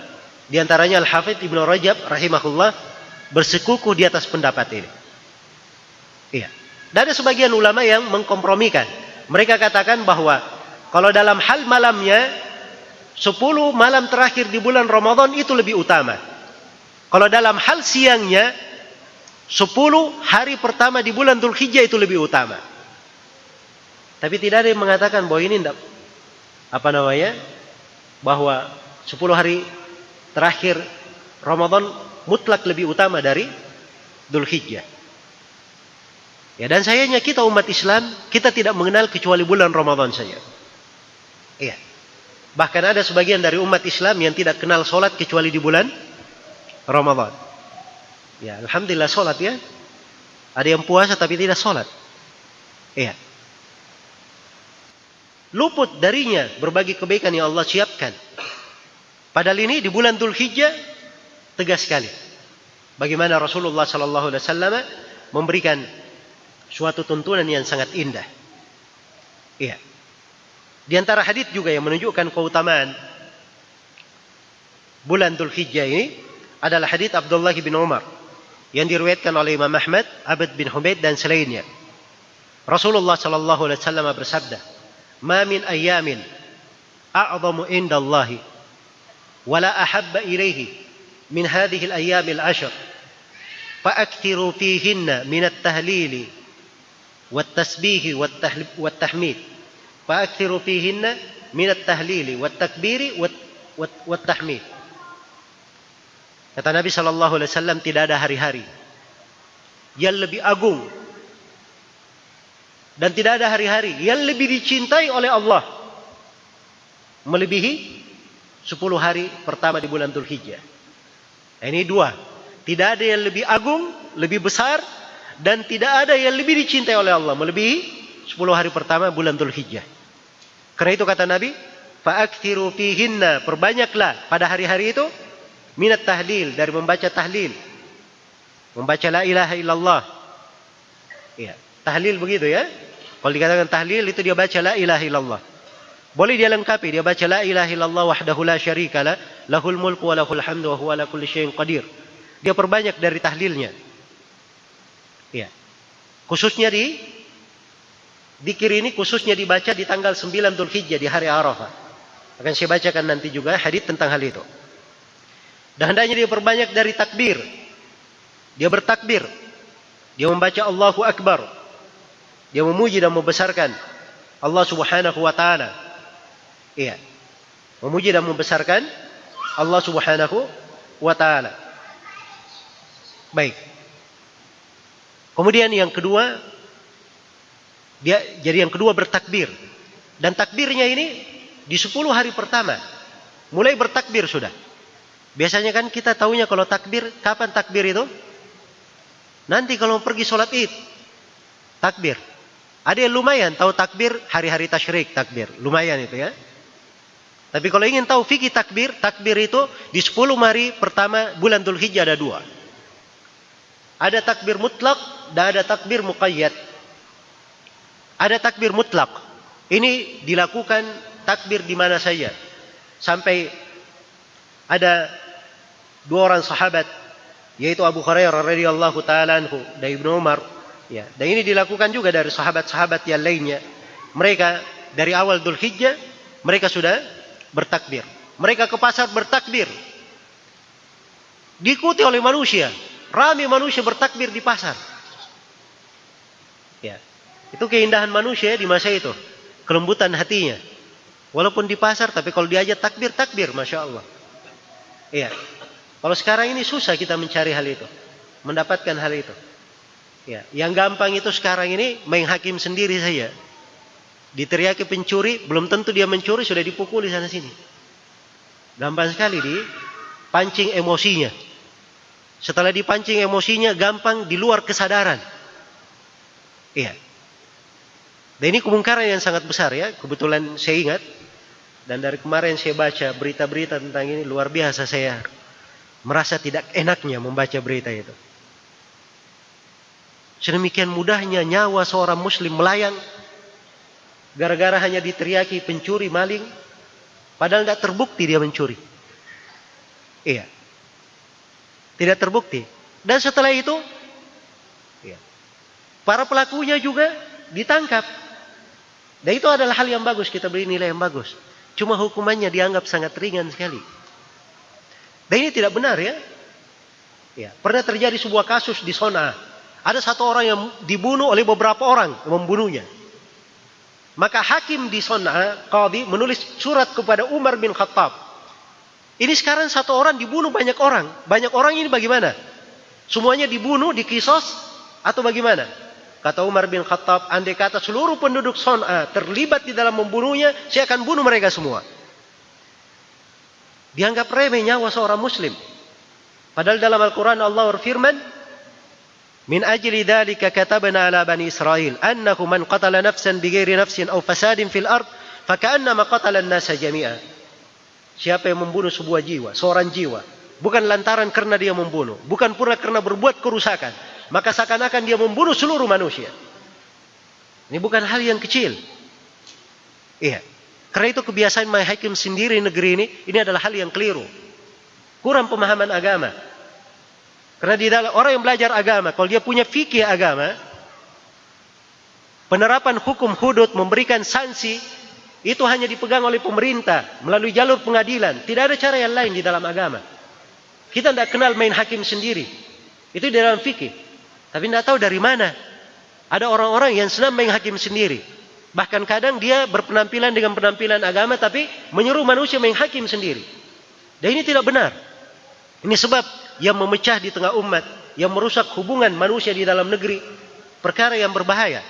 Di antaranya Al-Hafidz Ibnu Rajab rahimahullah bersekukuh di atas pendapat ini. Iya. Dan ada sebagian ulama yang mengkompromikan. Mereka katakan bahwa kalau dalam hal malamnya 10 malam terakhir di bulan Ramadan itu lebih utama. Kalau dalam hal siangnya 10 hari pertama di bulan Dzulhijjah itu lebih utama. Tapi tidak ada yang mengatakan bahwa ini tidak, bahwa 10 hari terakhir Ramadan mutlak lebih utama dari Dzulhijjah. Ya, dan sayangnya kita umat Islam, kita tidak mengenal kecuali bulan Ramadan saja. Iya. Bahkan ada sebagian dari umat Islam yang tidak kenal sholat kecuali di bulan Ramadan. Ya, alhamdulillah sholat ya. Ada yang puasa tapi tidak sholat. Iya. Luput darinya berbagai kebaikan yang Allah siapkan. Padahal ini di bulan Dzulhijjah tegas sekali. Bagaimana Rasulullah sallallahu alaihi wasallam memberikan suatu tuntunan yang sangat indah. Iya. Di antara hadis juga yang menunjukkan keutamaan bulan Dzulhijjah ini adalah hadis Abdullah bin Umar yang diriwayatkan oleh Imam Ahmad, Abd bin Humaid dan selainnya. Rasulullah sallallahu alaihi wasallam bersabda, "Ma min ayyamin a'zamu indallahi wa la ahabba ilaihi min hadhihi al-ayyam al-ashr fa'akthiru fihinna min at-tahlili wat-tasbih wat-tahmid fa'akthiru fihinna min at-tahlili wat-takbiri wat-tahmid." Kata Nabi sallallahu alaihi wasallam, tidak ada hari-hari yang lebih agung dan tidak ada hari-hari yang lebih dicintai oleh Allah melebihi 10 hari pertama di bulan Dzulhijjah. Ini dua. Tidak ada yang lebih agung, lebih besar, dan tidak ada yang lebih dicintai oleh Allah melebihi 10 hari pertama bulan Dzulhijjah. Karena itu kata Nabi, fa'akthiru fihinna, perbanyaklah pada hari-hari itu minat tahlil, dari membaca tahlil, membaca la ilaha illallah. Ya, tahlil begitu ya. Kalau dikatakan tahlil itu dia baca la ilaha illallah. Boleh dia lengkapi, dia baca la ilaha illallah wahdahu la syarikalah, lahul mulku wa lahul hamdu wa huwa ala kulli syai'in qadir. Dia perbanyak dari tahlilnya. Ya. Khususnya di dzikir ini khususnya dibaca di tanggal 9 Dzulhijjah di hari Arafah. Akan saya bacakan nanti juga hadis tentang hal itu. Dan hendaknya dia perbanyak dari takbir. Dia bertakbir. Dia membaca Allahu Akbar. Dia memuji dan membesarkan Allah Subhanahu wa taala. Iya. Memuji dan membesarkan Allah Subhanahu wa taala. Baik. Kemudian yang kedua, jadi yang kedua bertakbir. Dan takbirnya ini di 10 hari pertama. Mulai bertakbir sudah. Biasanya kan kita tahunya kalau takbir, kapan takbir itu? Nanti kalau pergi sholat id, takbir. Ada yang lumayan tahu takbir hari-hari tasyrik, takbir. Lumayan itu ya. Tapi kalau ingin tahu fikih takbir, takbir itu di 10 hari pertama bulan Dzulhijjah ada 2. Ada takbir mutlak dan ada takbir muqayyad. Ada takbir mutlak. Ini dilakukan takbir di mana saja. Sampai ada 2 orang sahabat, yaitu Abu Hurairah radhiyallahu taala anhu dan Ibnu Umar, ya. Dan ini dilakukan juga dari sahabat-sahabat yang lainnya. Mereka dari awal Dzulhijjah mereka sudah bertakbir. Mereka ke pasar bertakbir. Diikuti oleh manusia. Ramai manusia bertakbir di pasar. Ya. Itu keindahan manusia di masa itu. Kelembutan hatinya. Walaupun di pasar, tapi kalau diajak takbir, takbir, Masya Allah. Iya. Kalau sekarang ini susah kita mencari hal itu. Mendapatkan hal itu. Ya. Yang gampang itu sekarang ini main hakim sendiri saja. Diteriaki pencuri, belum tentu dia mencuri, sudah dipukuli sana sini. Gampang sekali dipancing emosinya. Setelah dipancing emosinya, gampang di luar kesadaran. Iya. Dan ini kemungkaran yang sangat besar ya. Kebetulan saya ingat. Dan dari kemarin saya baca berita-berita tentang ini. Luar biasa, saya merasa tidak enaknya membaca berita itu. Sedemikian mudahnya nyawa seorang muslim melayang. Gara-gara hanya diteriaki pencuri, maling. Padahal tidak terbukti dia mencuri. Iya. Tidak terbukti. Dan setelah itu, iya, para pelakunya juga ditangkap. Dan itu adalah hal yang bagus, kita beri nilai yang bagus. Cuma hukumannya dianggap sangat ringan sekali. Dan ini tidak benar ya. Ya, pernah terjadi sebuah kasus di Son'a. Ada 1 orang yang dibunuh oleh beberapa orang yang membunuhnya. Maka hakim di Son'a, qadhi, menulis surat kepada Umar bin Khattab. Ini sekarang 1 orang dibunuh banyak orang. Banyak orang ini bagaimana? Semuanya dibunuh, dikisos, atau bagaimana? Kata Umar bin Khattab, andai kata seluruh penduduk Son'a terlibat di dalam membunuhnya, saya akan bunuh mereka semua. Dianggap remeh nyawa seorang muslim. Padahal dalam Al-Quran Allah berfirman, min ajli dhalika katabna ala bani Israel, annahu man qatala nafsan bighairi nafsin aw fasadin fil ard, faka'annama qatala an-nasa jami'a. Siapa yang membunuh sebuah jiwa, seorang jiwa, bukan lantaran karena dia membunuh, bukan pula karena berbuat kerusakan, maka seakan-akan dia membunuh seluruh manusia. Ini bukan hal yang kecil. Iya. Karena itu kebiasaan main hakim sendiri negeri ini adalah hal yang keliru. Kurang pemahaman agama. Karena di dalam orang yang belajar agama, kalau dia punya fikih agama, penerapan hukum hudud, memberikan sanksi, itu hanya dipegang oleh pemerintah melalui jalur pengadilan. Tidak ada cara yang lain di dalam agama. Kita tidak kenal main hakim sendiri. Itu di dalam fikih. Tapi tidak tahu dari mana. Ada orang-orang yang senang main hakim sendiri. Bahkan kadang dia berpenampilan dengan penampilan agama, tapi menyuruh manusia main hakim sendiri. Dan ini tidak benar. Ini sebab yang memecah di tengah umat, yang merusak hubungan manusia di dalam negeri. Perkara yang berbahaya.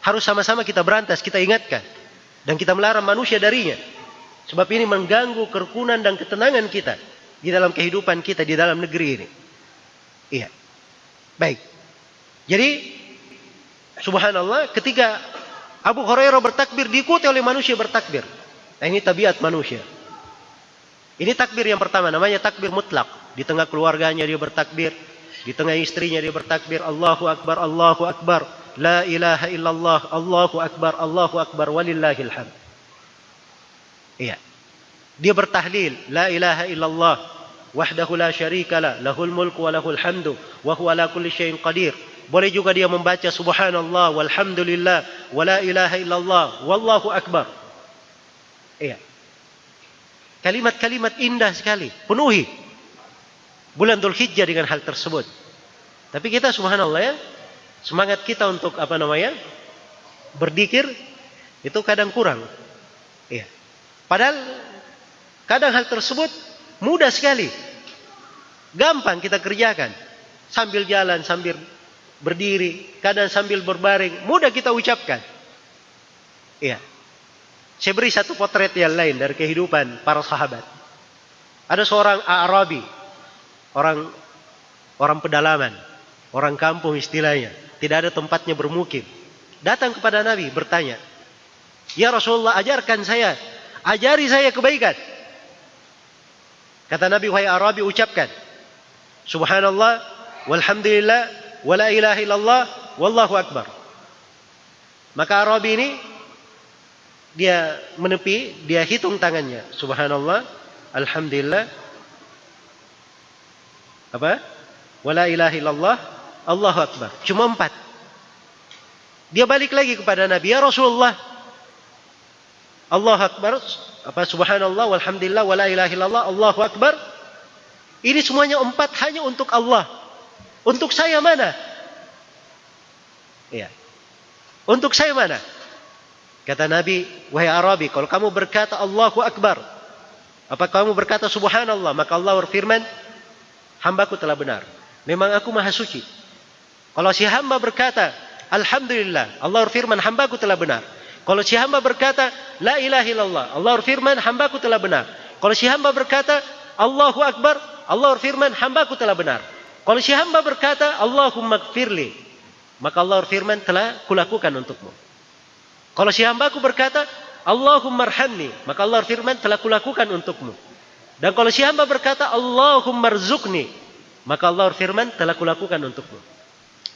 Harus sama-sama kita berantas, kita ingatkan. Dan kita melarang manusia darinya. Sebab ini mengganggu kerukunan dan ketenangan kita di dalam kehidupan kita di dalam negeri ini. Iya. Baik. Jadi, subhanallah, ketika Abu Hurairah bertakbir, diikuti oleh manusia bertakbir. Nah, ini tabiat manusia. Ini takbir yang pertama, namanya takbir mutlak. Di tengah keluarganya dia bertakbir. Di tengah istrinya dia bertakbir. Allahu Akbar, Allahu Akbar. La ilaha illallah, Allahu Akbar, walillahil hamd. Iya. Dia bertahlil, la ilaha illallah, wahdahu la syarika la, lahul mulku wa lahul hamdu, wa huwa ala kulli syai'in qadir. Boleh juga dia membaca subhanallah, walhamdulillah, wa la ilaha illallah, wallahu akbar. Iya. Kalimat-kalimat indah sekali, penuhi. bulan Dzulhijjah dengan hal tersebut. Tapi kita subhanallah ya, semangat kita untuk berzikir itu kadang kurang. Ya. Padahal kadang hal tersebut mudah sekali. Gampang kita kerjakan. Sambil jalan, sambil berdiri, kadang sambil berbaring, mudah kita ucapkan. Iya. Saya beri satu potret yang lain dari kehidupan para sahabat. Ada seorang Arabi, orang pedalaman, orang kampung istilahnya, tidak ada tempatnya bermukim. Datang kepada Nabi bertanya, "Ya Rasulullah, ajari saya kebaikan." Kata Nabi, "Wahai Arabi, ucapkan Subhanallah, walhamdulillah, wala ilaha illallah, wallahu akbar." Maka Arabi ini dia menepi, dia hitung tangannya. Subhanallah, alhamdulillah, wala ilaha illallah, Allahu akbar. Cuma 4. Dia balik lagi kepada Nabi, "Ya Rasulullah, Allahu akbar, subhanallah, walhamdulillah, wala ilaha illallah, Allahu akbar. Ini semuanya 4 hanya untuk Allah. Untuk saya mana?" Iya. Untuk saya mana? Kata Nabi, "Wahai Arabi, kalau kamu berkata Allahu akbar, kamu berkata subhanallah, maka Allah berfirman, hambaku telah benar. Memang aku maha suci. Kalau si hamba berkata alhamdulillah, Allah berfirman, hambaku telah benar. Kalau si hamba berkata la ilaha illallah, Allah berfirman, hambaku telah benar. Kalau si hamba berkata Allahu akbar, Allah berfirman, hambaku telah benar. Kalau si hamba berkata Allahumma gfirli, maka Allah berfirman, telah kulakukan untukmu. Kalau si hambaku berkata Allahumma arhamni, maka Allah berfirman, telah kulakukan untukmu. Dan kalau si hamba berkata Allahumma rzuqni, maka Allah berfirman, telah kulakukan untukmu."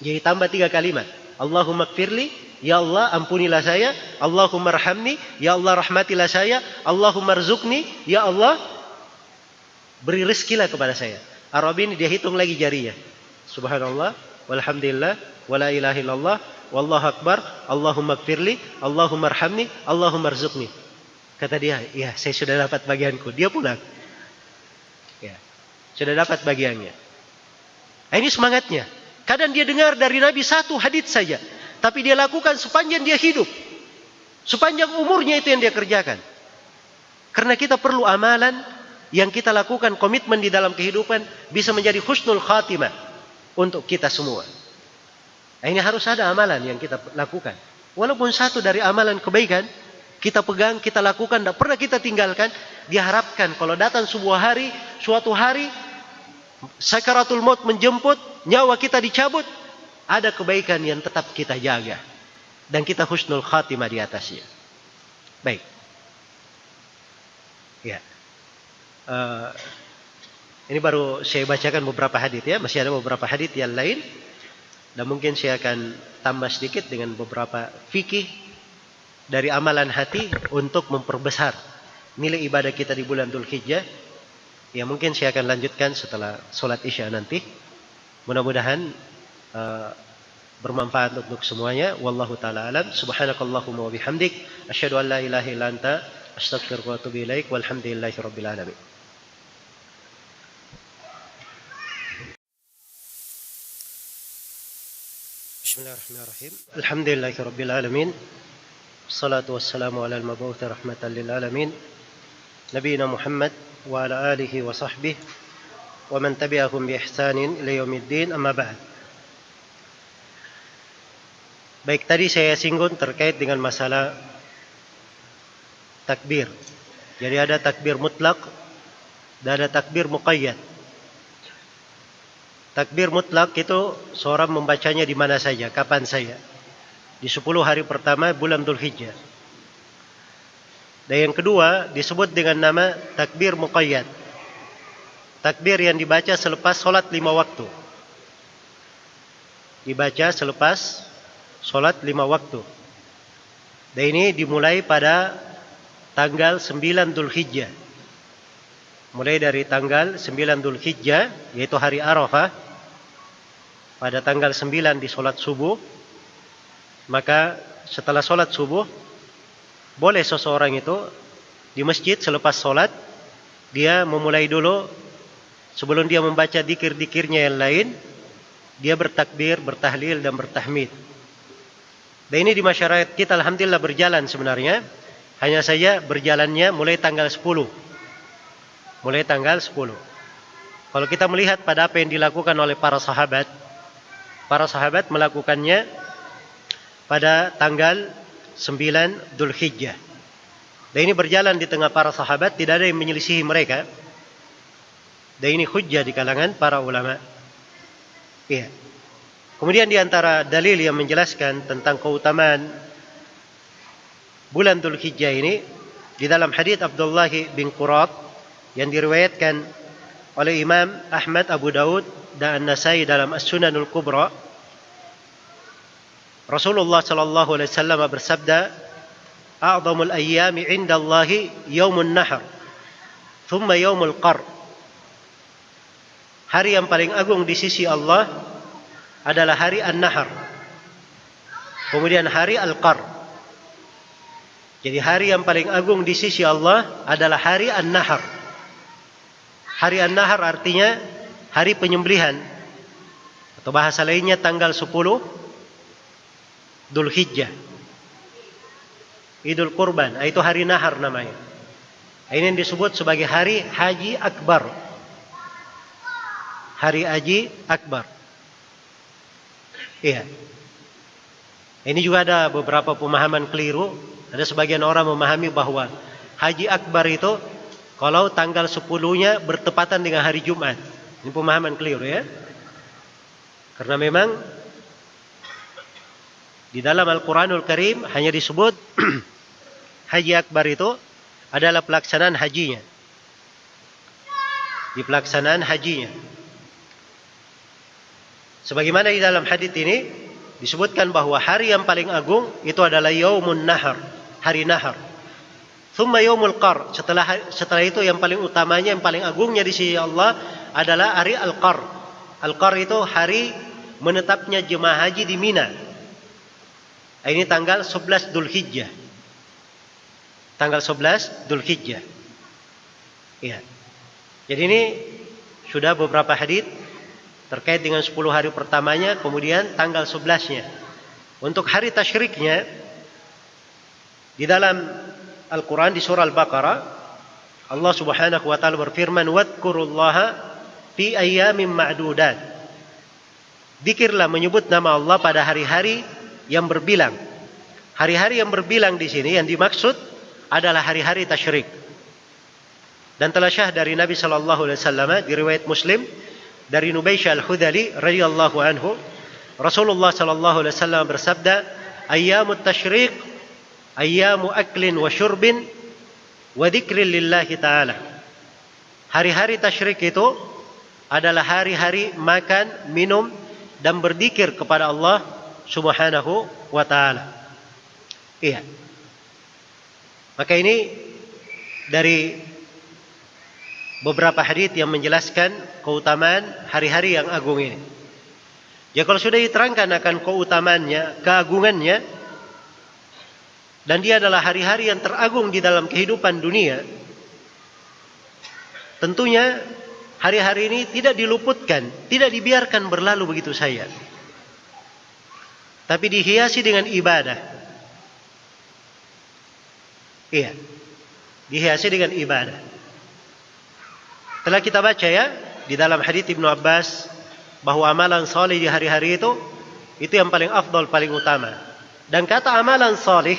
Jadi tambah 3 kalimat. Allahumma gfirli, ya Allah ampunilah saya. Allahumma arhamni, ya Allah rahmatilah saya. Allahumma rzuqni, ya Allah beri rezekilah kepada saya. Arabi ini dia hitung lagi jarinya. Subhanallah, walhamdulillah, wala ilaha illallah, wallahu akbar, Allahumma gfirli, Allahumma arhamni, Allahumma rzuqni. Kata dia, "Ya, saya sudah dapat bagianku." Dia pulang. Ya, sudah dapat bagiannya. Ini semangatnya. Kadang dia dengar dari Nabi 1 hadits saja, tapi dia lakukan sepanjang dia hidup. Sepanjang umurnya itu yang dia kerjakan. Karena kita perlu amalan yang kita lakukan, komitmen di dalam kehidupan bisa menjadi husnul khatimah untuk kita semua. Ini harus ada amalan yang kita lakukan. Walaupun satu dari amalan kebaikan, kita pegang, kita lakukan, tidak pernah kita tinggalkan. Diharapkan kalau datang suatu hari, sakaratul maut menjemput, nyawa kita dicabut, ada kebaikan yang tetap kita jaga. Dan kita husnul khatimah di atasnya. Baik. Ya. Ini baru saya bacakan beberapa hadits ya. Masih ada beberapa hadits yang lain. Dan mungkin saya akan tambah sedikit dengan beberapa fikih dari amalan hati untuk memperbesar nilai ibadah kita di bulan Dzulhijjah. Ya mungkin saya akan lanjutkan setelah sholat isya nanti. Mudah-mudahan bermanfaat untuk semuanya. Wallahu ta'ala alam. Subhanakallahumma wa bihamdik. Asyhadu an la ilaha illa anta. Astaghfiruka wa atubu ilaik. Walhamdulillahi rabbil alamin. Bismillahirrahmanirrahim. Alhamdulillahi rabbil alamin. Wassalatu wassalamu ala al-mabu'uthi rahmatan lil alamin. Nabiyina Muhammad wa ala alihi wa sahbihi wa man tabi'ahum bi ihsanin ila yaumiddin, amma ba'd. Baik, tadi saya singgung terkait dengan masalah takbir. Jadi ada takbir mutlak dan ada takbir muqayyad. Takbir mutlak itu seorang membacanya di mana saja, kapan saja. Di 10 hari pertama bulan Dzulhijjah. Dan yang kedua disebut dengan nama takbir muqayyad. Takbir yang dibaca selepas sholat 5 waktu. Dibaca selepas sholat 5 waktu. Dan ini dimulai pada tanggal 9 Dzulhijjah. Mulai dari tanggal 9 Dzulhijjah, yaitu hari Arafah. Pada tanggal 9 di sholat subuh. Maka setelah sholat subuh, boleh seseorang itu di masjid selepas sholat, dia memulai dulu sebelum dia membaca dikir-dikirnya yang lain, dia bertakbir, bertahlil, dan bertahmid. Dan ini di masyarakat kita alhamdulillah berjalan sebenarnya. Hanya saja berjalannya mulai tanggal 10. Mulai tanggal 10. Kalau kita melihat pada apa yang dilakukan oleh para sahabat melakukannya pada tanggal 9 Dzulhijjah. Dan ini berjalan di tengah para sahabat, tidak ada yang menyelisihi mereka. Dan ini hujjah di kalangan para ulama. Iya. Kemudian di antara dalil yang menjelaskan tentang keutamaan bulan Dzulhijjah ini, di dalam hadits Abdullah bin Qurat yang diriwayatkan oleh Imam Ahmad, Abu Daud, dan An-Nasai dalam As-Sunanul Kubra, Rasulullah sallallahu alaihi wasallam bersabda, "A'dhamul ayyami 'indallahi yaumun nahr, thumma yaumul qar." Hari yang paling agung di sisi Allah adalah hari An-Nahr. Kemudian hari Al-Qar. Jadi hari yang paling agung di sisi Allah adalah hari An-Nahr. Hari An-Nahr artinya hari penyembelihan. Atau bahasa lainnya tanggal 10 Dzulhijjah. Idul Kurban, itu hari Nahar namanya. Ini yang disebut sebagai hari Haji Akbar. Hari Haji Akbar. Iya. Ini juga ada beberapa pemahaman keliru. Ada sebagian orang memahami bahwa Haji Akbar itu kalau tanggal 10-nya bertepatan dengan hari Jumat. Ini pemahaman keliru ya. Karena memang di dalam Al-Quranul Karim hanya disebut Haji Akbar itu adalah pelaksanaan hajinya. Di pelaksanaan hajinya. Sebagaimana di dalam hadits ini disebutkan bahwa hari yang paling agung itu adalah Yaumun Nahar, hari Nahar. Thumma Yaumul Qar, setelah itu yang paling utamanya, yang paling agungnya di sisi Allah adalah hari Al-Qar. Al-Qar itu hari menetapnya jemaah haji di Mina. Ini tanggal 11 Dzulhijjah. Tanggal 11 Dzulhijjah. Iya. Jadi ini sudah beberapa hadits terkait dengan 10 hari pertamanya, kemudian tanggal 11-nya. Untuk hari tasyriknya, di dalam Al-Quran di surah Al-Baqarah, Allah subhanahu wa ta'ala berfirman, "Wadkurullaha fi ayyamin ma'dudat." Dzikirlah, menyebut nama Allah pada hari-hari yang berbilang. Hari-hari yang berbilang di sini yang dimaksud adalah hari-hari tasyrik. Dan telah syah dari Nabi sallallahu alaihi wasallam di riwayat Muslim dari Nubaysyah Al-Hudali radhiyallahu anhu, Rasulullah sallallahu alaihi wasallam bersabda, "Ayyamut tasyrik ayyamu aklin wa syurbin wa dzikrin lillahi ta'ala." Hari-hari tasyrik itu adalah hari-hari makan, minum, dan berzikir kepada Allah subhanahu wa ta'ala. Iya. Maka ini dari beberapa hadits yang menjelaskan keutamaan hari-hari yang agung ini. Ya, kalau sudah diterangkan akan keutamaannya, keagungannya, dan dia adalah hari-hari yang teragung di dalam kehidupan dunia, tentunya hari-hari ini tidak diluputkan, tidak dibiarkan berlalu begitu saja, tapi dihiasi dengan ibadah. Iya, dihiasi dengan ibadah. Telah kita baca ya di dalam hadits Ibnu Abbas bahwa amalan saleh di hari-hari itu yang paling afdal, paling utama. Dan kata amalan saleh,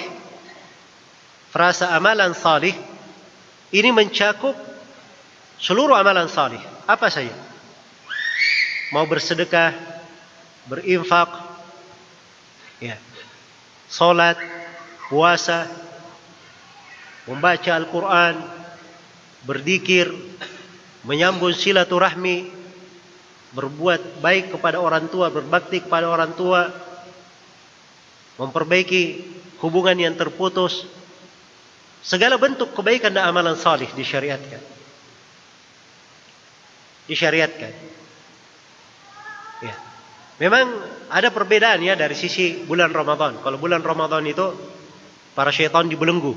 frasa amalan saleh ini mencakup seluruh amalan saleh, apa saja. Mau bersedekah, berinfak, ya, salat, puasa, membaca Al-Quran, berzikir, menyambung silaturahmi, berbuat baik kepada orang tua, berbakti kepada orang tua, memperbaiki hubungan yang terputus. Segala bentuk kebaikan dan amalan salih disyariatkan. Disyariatkan. Ya. Memang ada perbedaan ya dari sisi bulan Ramadan. Kalau bulan Ramadan itu para syaitan dibelenggu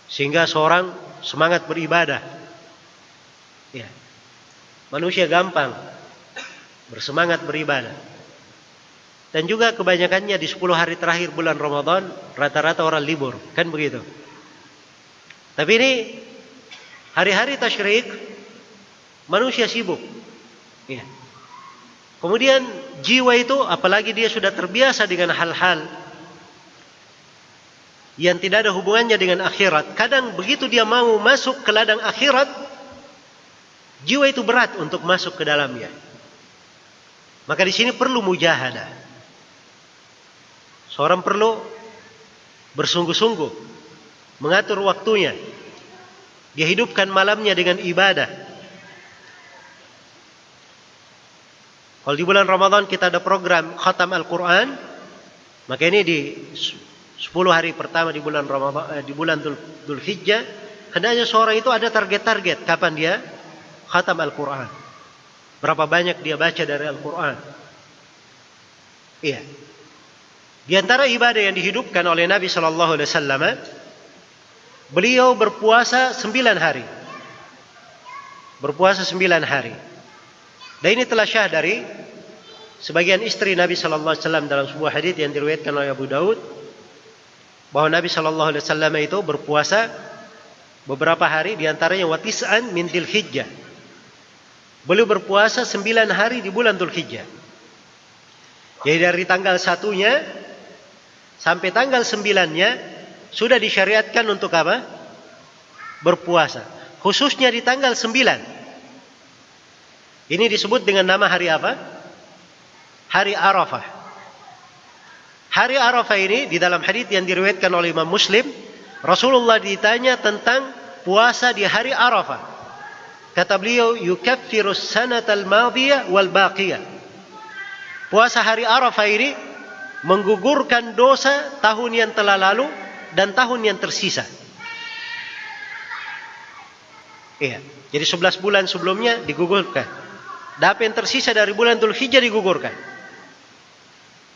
sehingga seorang semangat beribadah. Ya. manusia gampang bersemangat beribadah. Dan juga kebanyakannya di 10 hari terakhir bulan Ramadan, rata-rata orang libur, kan begitu. Tapi ini hari-hari tasyrik, manusia sibuk. Ya. Kemudian jiwa itu, apalagi dia sudah terbiasa dengan hal-hal yang tidak ada hubungannya dengan akhirat. Kadang begitu dia mau masuk ke ladang akhirat, jiwa itu berat untuk masuk ke dalamnya. Maka di sini perlu mujahadah. Seorang perlu bersungguh-sungguh mengatur waktunya. Dia hidupkan malamnya dengan ibadah. Kalau di bulan Ramadan kita ada program khatam Al-Quran, maka ini di 10 hari pertama di bulan Ramadan, di bulan Dzulhijjah, hendaknya seorang itu ada target-target kapan dia khatam Al-Quran. Berapa banyak dia baca dari Al-Quran. Iya. Di antara ibadah yang dihidupkan oleh Nabi sallallahu alaihi wasallam, beliau berpuasa 9 hari. Berpuasa 9 hari. Dan ini telah syah dari sebagian istri Nabi sallallahu alaihi wasallam dalam sebuah hadis yang diriwayatkan oleh Abu Daud, bahwa Nabi sallallahu alaihi wasallam itu berpuasa beberapa hari, di antaranya wa tis'an min Dzulhijjah. Beliau berpuasa 9 hari di bulan Dzulhijjah. Jadi dari tanggal 1-nya sampai tanggal 9-nya sudah disyariatkan untuk apa? Berpuasa. Khususnya di tanggal 9. Ini disebut dengan nama hari apa? Hari Arafah. Hari Arafah ini di dalam hadis yang diriwayatkan oleh Imam Muslim, Rasulullah ditanya tentang puasa di hari Arafah. Kata beliau, yukaffirus sanatal madiyah wal baqiyah. Puasa hari Arafah ini menggugurkan dosa tahun yang telah lalu dan tahun yang tersisa. Iya, jadi 11 bulan sebelumnya digugurkan. Dan apa yang tersisa dari bulan Dzulhijjah digugurkan.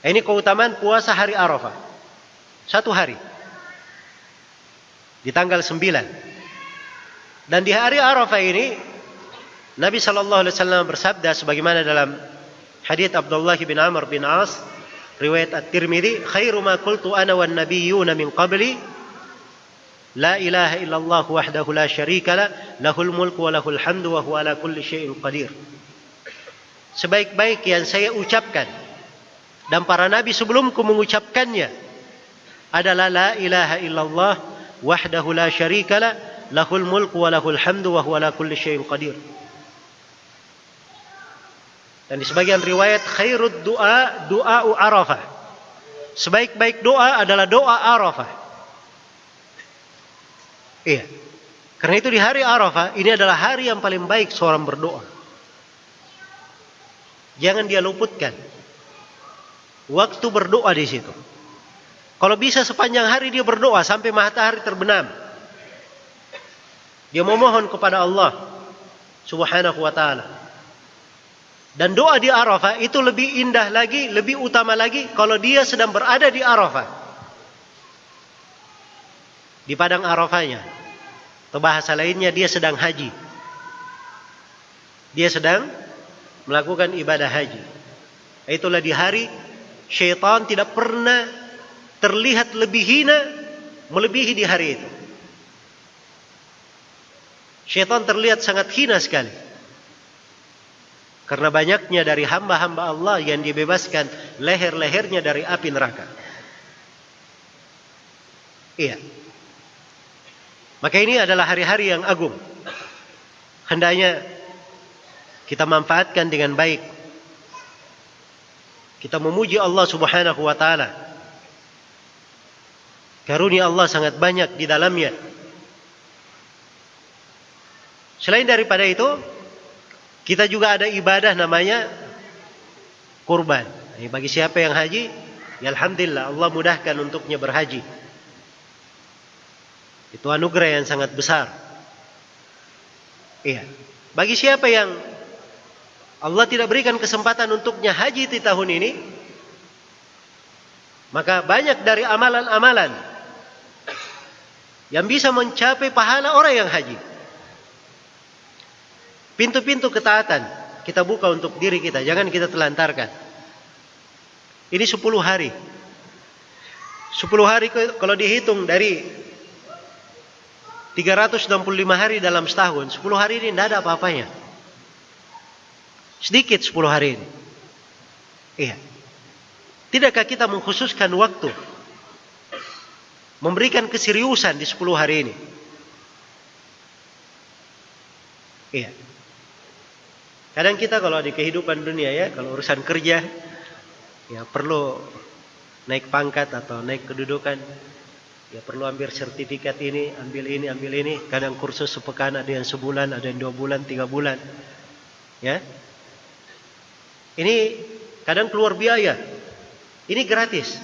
Ini keutamaan puasa hari Arafah. 1 hari. Di tanggal 9. Dan di hari Arafah ini Nabi sallallahu alaihi wasallam bersabda sebagaimana dalam hadits Abdullah bin Amr bin As, riwayat At-Tirmidzi, khairu ma qultu ana wan nabiyyuna min qabli la ilaha illallah wahdahu la syarika la lahul mulku wa lahul hamdu wa huwa ala kulli syai'in qadir. Sebaik-baik yang saya ucapkan dan para nabi sebelumku mengucapkannya adalah la ilaha illallah wahdahu la syarika la lahul mulku wa lahul hamdu wa huwa ala kulli syai'in qadir. Dan di sebagian riwayat khairud du'a du'a'u Arafah. Sebaik-baik doa adalah doa Arafah. Iya. Karena itu di hari Arafah ini adalah hari yang paling baik seorang berdoa. Jangan dia luputkan waktu berdoa di situ. Kalau bisa sepanjang hari dia berdoa sampai matahari terbenam. Dia memohon kepada Allah Subhanahu wa taala. Dan doa di Arafah itu lebih indah lagi, lebih utama lagi kalau dia sedang berada di Arafah. Di padang Arafahnya. Atau bahasa lainnya dia sedang haji. Dia sedang melakukan ibadah haji. Itulah di hari syaitan tidak pernah terlihat lebih hina melebihi di hari itu. Syaitan terlihat sangat hina sekali. Karena banyaknya dari hamba-hamba Allah yang dibebaskan leher-lehernya dari api neraka. Iya. Maka ini adalah hari-hari yang agung. Hendaknya kita manfaatkan dengan baik. Kita memuji Allah Subhanahu wa taala. Karunia Allah sangat banyak di dalamnya. Selain daripada itu, kita juga ada ibadah namanya kurban. Bagi siapa yang haji, ya alhamdulillah Allah mudahkan untuknya berhaji. Itu anugerah yang sangat besar. Iya. Bagi siapa yang Allah tidak berikan kesempatan untuknya haji di tahun ini, maka banyak dari amalan-amalan yang bisa mencapai pahala orang yang haji. Pintu-pintu ketaatan kita buka untuk diri kita, jangan kita telantarkan. Ini 10 hari. 10 hari kalau dihitung dari 365 hari dalam setahun, 10 hari ini tidak ada apa-apanya. Sedikit 10 hari ini. Iya. Tidakkah kita mengkhususkan waktu, memberikan keseriusan di 10 hari ini? Iya. Kadang kita kalau di kehidupan dunia ya, kalau urusan kerja, ya perlu naik pangkat atau naik kedudukan, ya perlu ambil sertifikat ini, ambil ini, ambil ini. Kadang kursus sepekan, ada yang sebulan, ada yang 2 bulan, 3 bulan. Ya, ini kadang keluar biaya. Ini gratis.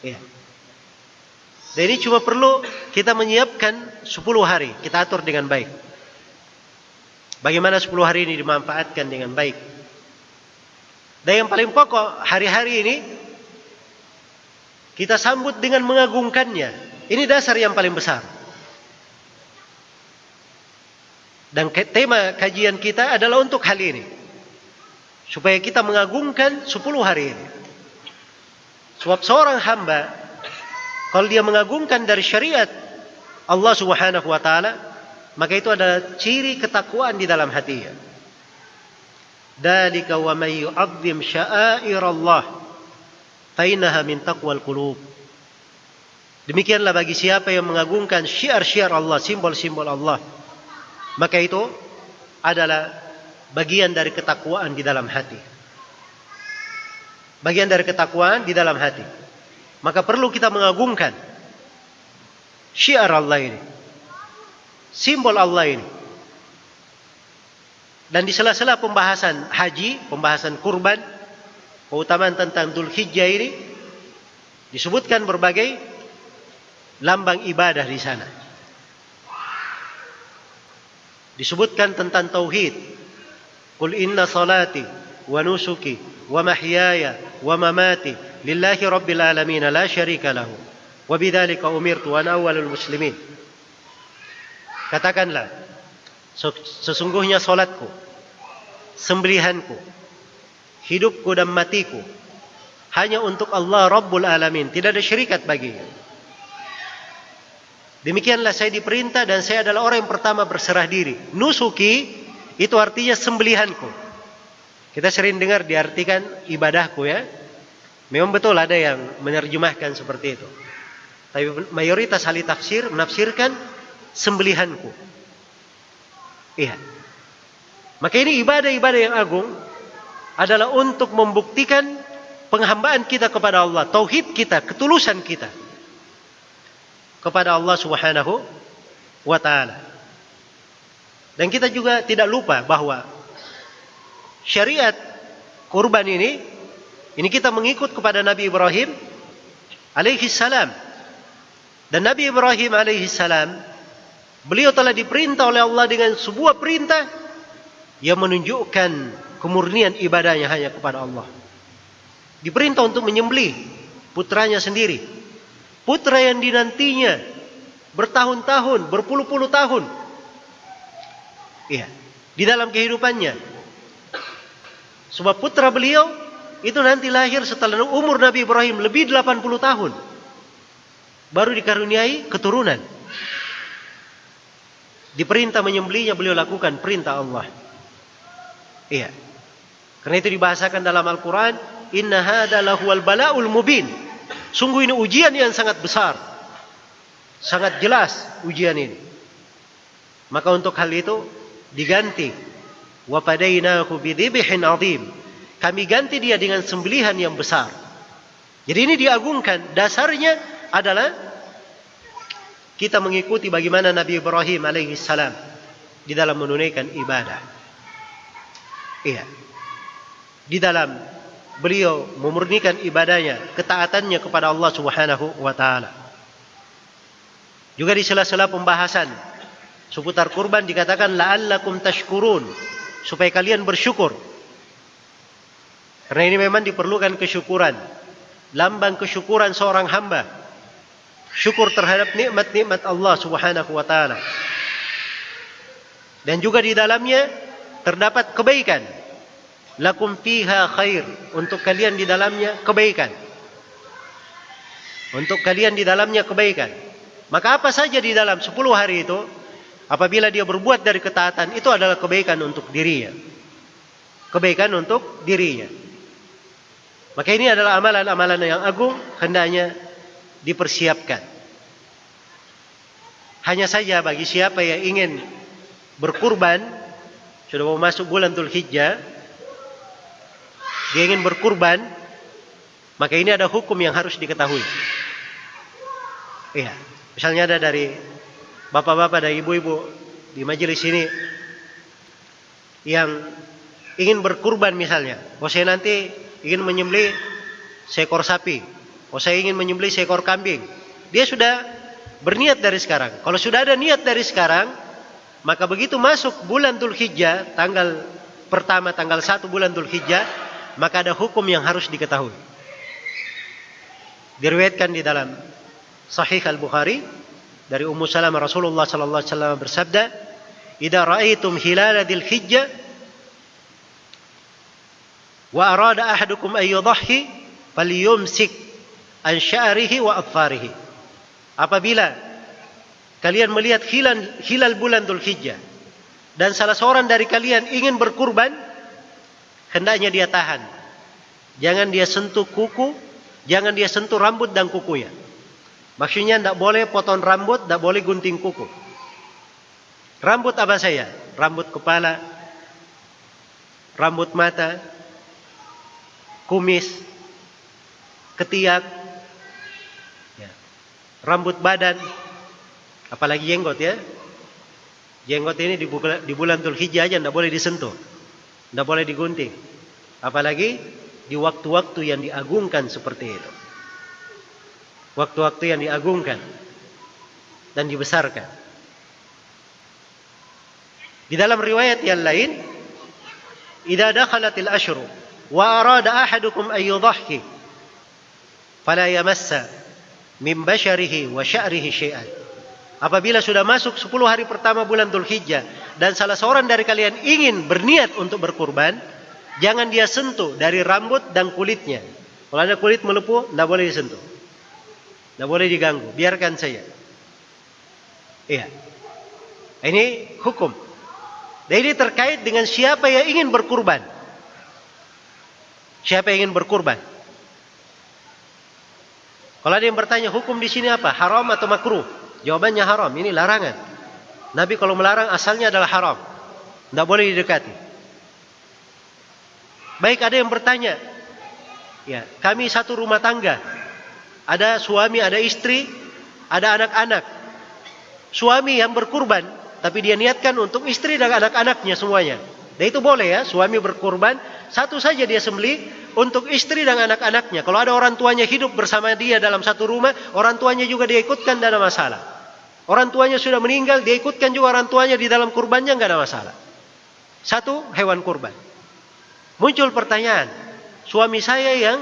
Ya. Dan ini cuma perlu kita menyiapkan 10 hari, kita atur dengan baik. Bagaimana 10 hari ini dimanfaatkan dengan baik. Dan yang paling pokok, hari-hari ini kita sambut dengan mengagungkannya. Ini dasar yang paling besar. Dan tema kajian kita adalah untuk hal ini. Supaya kita mengagungkan 10 hari ini. Sebab seorang hamba, kalau dia mengagungkan dari syariat Allah Subhanahu wa ta'ala, maka itu adalah ciri ketakwaan di dalam hatinya. Dzalika wa may yu'azzim sya'airallah fa innaha min taqwal qulub. Demikianlah bagi siapa yang mengagungkan syiar-syiar Allah, simbol-simbol Allah, maka itu adalah bagian dari ketakwaan di dalam hati. Bagian dari ketakwaan di dalam hati. Maka perlu kita mengagungkan syiar Allah ini, simbol Allah ini. Dan di sela-sela pembahasan haji, pembahasan kurban, keutamaan tentang Dzulhijjah ini, disebutkan berbagai lambang ibadah di sana. Disebutkan tentang tauhid. Qul inna salati wa nusuki wa mahyaya wa mamati lillahi rabbil alamin la syarika lahu wa bidzalika umirtu wa ana awwalul muslimin. Katakanlah, sesungguhnya salatku, sembelihanku, hidupku dan matiku hanya untuk Allah Rabbul Alamin, tidak ada syirikat baginya. Demikianlah saya diperintah dan saya adalah orang yang pertama berserah diri. Nusuki itu artinya sembelihanku. Kita sering dengar diartikan ibadahku ya. Memang betul ada yang menerjemahkan seperti itu. Tapi mayoritas ahli tafsir menafsirkan sembelihanku. Iya. Maka ini ibadah-ibadah yang agung adalah untuk membuktikan penghambaan kita kepada Allah, tauhid kita, ketulusan kita kepada Allah Subhanahu wa ta'ala. Dan kita juga tidak lupa bahwa syariat kurban ini kita mengikut kepada Nabi Ibrahim alaihi salam. Dan Nabi Ibrahim alaihi salam, beliau telah diperintah oleh Allah dengan sebuah perintah yang menunjukkan kemurnian ibadahnya hanya kepada Allah. Diperintah untuk menyembelih putranya sendiri. Putra yang dinantinya bertahun-tahun, berpuluh-puluh tahun. Iya, di dalam kehidupannya. Sebab putra beliau itu nanti lahir setelah umur Nabi Ibrahim lebih 80 tahun. Baru dikaruniai keturunan. Diperintah menyembelihnya, beliau lakukan perintah Allah. Iya. Karena itu dibahasakan dalam Al-Quran, inna hadza lahuwal bala'ul mubin. Sungguh ini ujian yang sangat besar. Sangat jelas ujian ini. Maka untuk hal itu diganti. Wa fadainahu bidzibhin 'adzim. Kami ganti dia dengan sembelihan yang besar. Jadi ini diagungkan. Dasarnya adalah kita mengikuti bagaimana Nabi Ibrahim alaihissalam di dalam menunaikan ibadah. Iya. Di dalam beliau memurnikan ibadahnya, ketaatannya kepada Allah Subhanahu wa ta'ala. Juga di sela-sela pembahasan seputar kurban dikatakan la'allakum tashkurun, supaya kalian bersyukur. Karena ini memang diperlukan kesyukuran, lambang kesyukuran seorang hamba, syukur terhadap nikmat-nikmat Allah Subhanahu wa ta'ala. Dan juga di dalamnya terdapat kebaikan. Lakum fiha khair. Untuk kalian di dalamnya kebaikan. Untuk kalian di dalamnya kebaikan. Maka apa saja di dalam 10 hari itu, apabila dia berbuat dari ketaatan, itu adalah kebaikan untuk dirinya. Kebaikan untuk dirinya. Maka ini adalah amalan-amalan yang agung, hendaknya dipersiapkan. Hanya saja bagi siapa yang ingin berkurban, sudah mau masuk bulan Dzulhijjah, dia ingin berkurban, maka ini ada hukum yang harus diketahui. Iya, misalnya ada dari bapak-bapak dan ibu-ibu di majelis ini yang ingin berkurban misalnya, saya nanti ingin menyembelih seekor sapi, saya ingin menyembelih seekor kambing. Dia sudah berniat dari sekarang. Kalau sudah ada niat dari sekarang, maka begitu masuk bulan Dzulhijjah, tanggal pertama, tanggal 1 bulan Dzulhijjah, maka ada hukum yang harus diketahui. Diriwayatkan di dalam Sahih Al-Bukhari dari Ummu Salamah, Rasulullah sallallahu alaihi wasallam bersabda, "Idza ra'aitum hilal Dzulhijjah wa arada ahadukum an yudhhi falyumsik an sya'rihi wa adfarihi." Apabila kalian melihat hilal bulan Dzulhijjah dan salah seorang dari kalian ingin berkurban, hendaknya dia tahan. Jangan dia sentuh kuku, jangan dia sentuh rambut dan kukunya. Maksudnya tidak boleh potong rambut, tidak boleh gunting kuku. Rambut apa saja? Rambut kepala, rambut mata, kumis, ketiak, ya, rambut badan, apalagi jenggot ya. Jenggot ini di bulan Dzulhijjah aja tidak boleh disentuh, tidak boleh digunting. Apalagi di waktu-waktu yang diagungkan seperti itu. Waktu-waktu yang diagungkan dan dibesarkan. Di dalam riwayat yang lain, "Idza dakhalatil ashru wa arada ahadukum an yudhhi fala yamassa min basharihi wa sya'rihi syai'an." Apabila sudah masuk 10 hari pertama bulan Dzulhijjah dan salah seorang dari kalian ingin berniat untuk berkurban, jangan dia sentuh dari rambut dan kulitnya. Kalau ada kulit melepuh, tidak boleh disentuh, tidak boleh diganggu, biarkan saja. Iya, ini hukum. Dan ini terkait dengan siapa yang ingin berkurban. Siapa yang ingin berkurban? Kalau ada yang bertanya, hukum di sini apa? Haram atau makruh? Jawabannya haram, ini larangan. Nabi kalau melarang asalnya adalah haram, tidak boleh didekati. Baik, ada yang bertanya, ya, kami satu rumah tangga, ada suami, ada istri, ada anak-anak. Suami yang berkurban, tapi dia niatkan untuk istri dan anak-anaknya semuanya. Dan itu boleh ya, suami berkurban, satu saja dia sembelih untuk istri dan anak-anaknya. Kalau ada orang tuanya hidup bersama dia dalam satu rumah, orang tuanya juga dia ikutkan, tidak ada masalah. Orang tuanya sudah meninggal, dia ikutkan juga orang tuanya di dalam kurbannya, tidak ada masalah. Satu hewan kurban. Muncul pertanyaan, suami saya yang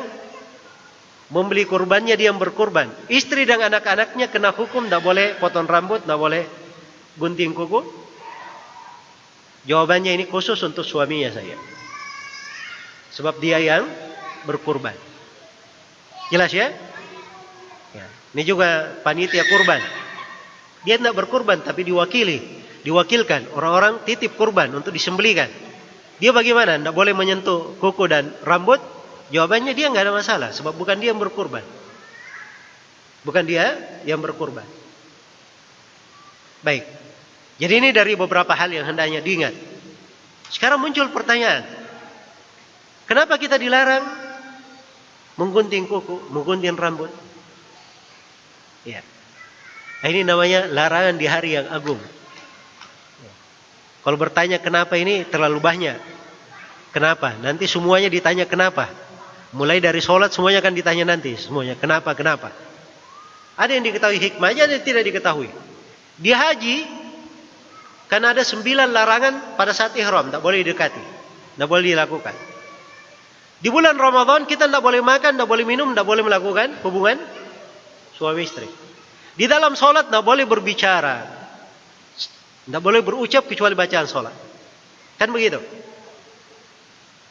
membeli kurbannya, dia yang berkurban. Istri dan anak-anaknya kena hukum, tidak boleh potong rambut, tidak boleh gunting kuku. Jawabannya ini khusus untuk suaminya saya. Sebab dia yang berkurban. Jelas ya? Ya. Ini juga panitia kurban. Dia tidak berkurban tapi diwakilkan. Orang-orang titip kurban untuk disembelihkan. Dia bagaimana? Tidak boleh menyentuh kuku dan rambut. Jawabannya dia nggak ada masalah. Sebab bukan dia yang berkurban. Bukan dia yang berkurban. Baik. Jadi ini dari beberapa hal yang hendaknya diingat. Sekarang muncul pertanyaan. Kenapa kita dilarang menggunting kuku, menggunting rambut? Ya. Ini namanya larangan di hari yang agung. Kalau bertanya kenapa, ini terlalu banyak. Kenapa? Nanti semuanya ditanya kenapa. Mulai dari sholat semuanya akan ditanya nanti. Semuanya kenapa. Ada yang diketahui hikmahnya, ada yang tidak diketahui. Di haji, karena ada 9 larangan pada saat ihram. Tak boleh didekati. Tak boleh dilakukan. Di bulan Ramadan kita tidak boleh makan, tidak boleh minum, tidak boleh melakukan hubungan suami istri. Di dalam sholat tidak boleh berbicara. Tidak boleh berucap kecuali bacaan sholat. Kan begitu.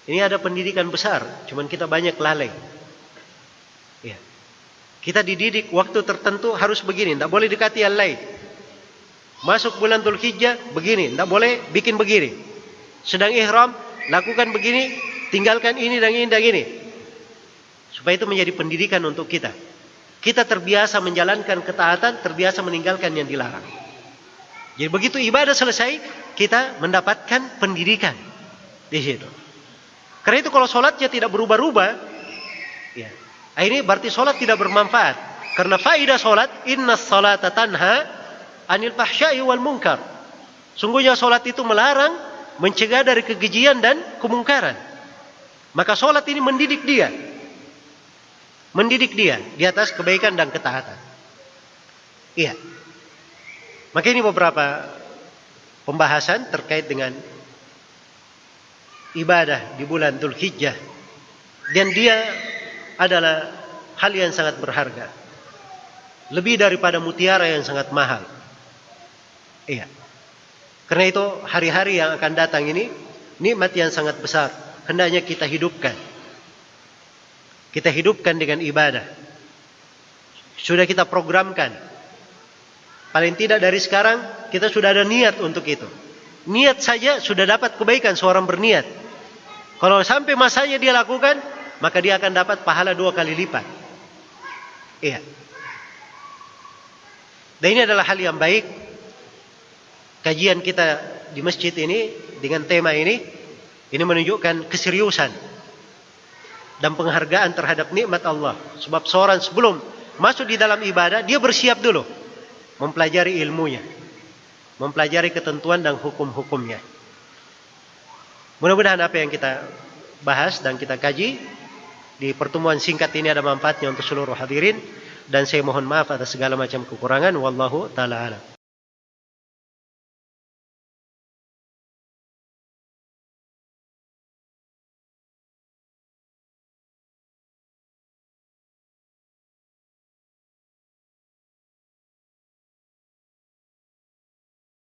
Ini ada pendidikan besar, cuman kita banyak lalai. Ya. Kita dididik waktu tertentu harus begini, tidak boleh dekati yang lain. Masuk bulan Dzulhijjah begini, tidak boleh bikin begini. Sedang ihram, lakukan begini, tinggalkan ini dan ini dan ini. Supaya itu menjadi pendidikan untuk kita. Kita terbiasa menjalankan ketaatan, terbiasa meninggalkan yang dilarang. Jadi begitu ibadah selesai, kita mendapatkan pendidikan di situ. Karena itu kalau sholatnya tidak berubah-ubah, ya, ini berarti sholat tidak bermanfaat. Karena faidah sholat, inna sholata tanha anil fahsya'i wal munkar. Sungguhnya sholat itu melarang, mencegah dari kekejian dan kemungkaran. Maka sholat ini mendidik dia di atas kebaikan dan ketaatan. Iya. Maka ini beberapa pembahasan terkait dengan ibadah di bulan Dzulhijjah, dan dia adalah hal yang sangat berharga, lebih daripada mutiara yang sangat mahal. Iya. Karena itu hari-hari yang akan datang ini nikmat yang sangat besar, hendaknya kita hidupkan. Kita hidupkan dengan ibadah. Sudah kita programkan. Paling tidak dari sekarang kita sudah ada niat untuk itu. Niat saja sudah dapat kebaikan seorang berniat. Kalau sampai masanya dia lakukan, maka dia akan dapat pahala 2 kali lipat. Iya. Dan ini adalah hal yang baik. Kajian kita di masjid ini dengan tema ini menunjukkan keseriusan dan penghargaan terhadap nikmat Allah. Sebab seorang sebelum masuk di dalam ibadah, dia bersiap dulu mempelajari ilmunya, mempelajari ketentuan dan hukum-hukumnya. Mudah-mudahan apa yang kita bahas dan kita kaji di pertemuan singkat ini ada manfaatnya untuk seluruh hadirin, dan saya mohon maaf atas segala macam kekurangan. Wallahu ta'ala alam.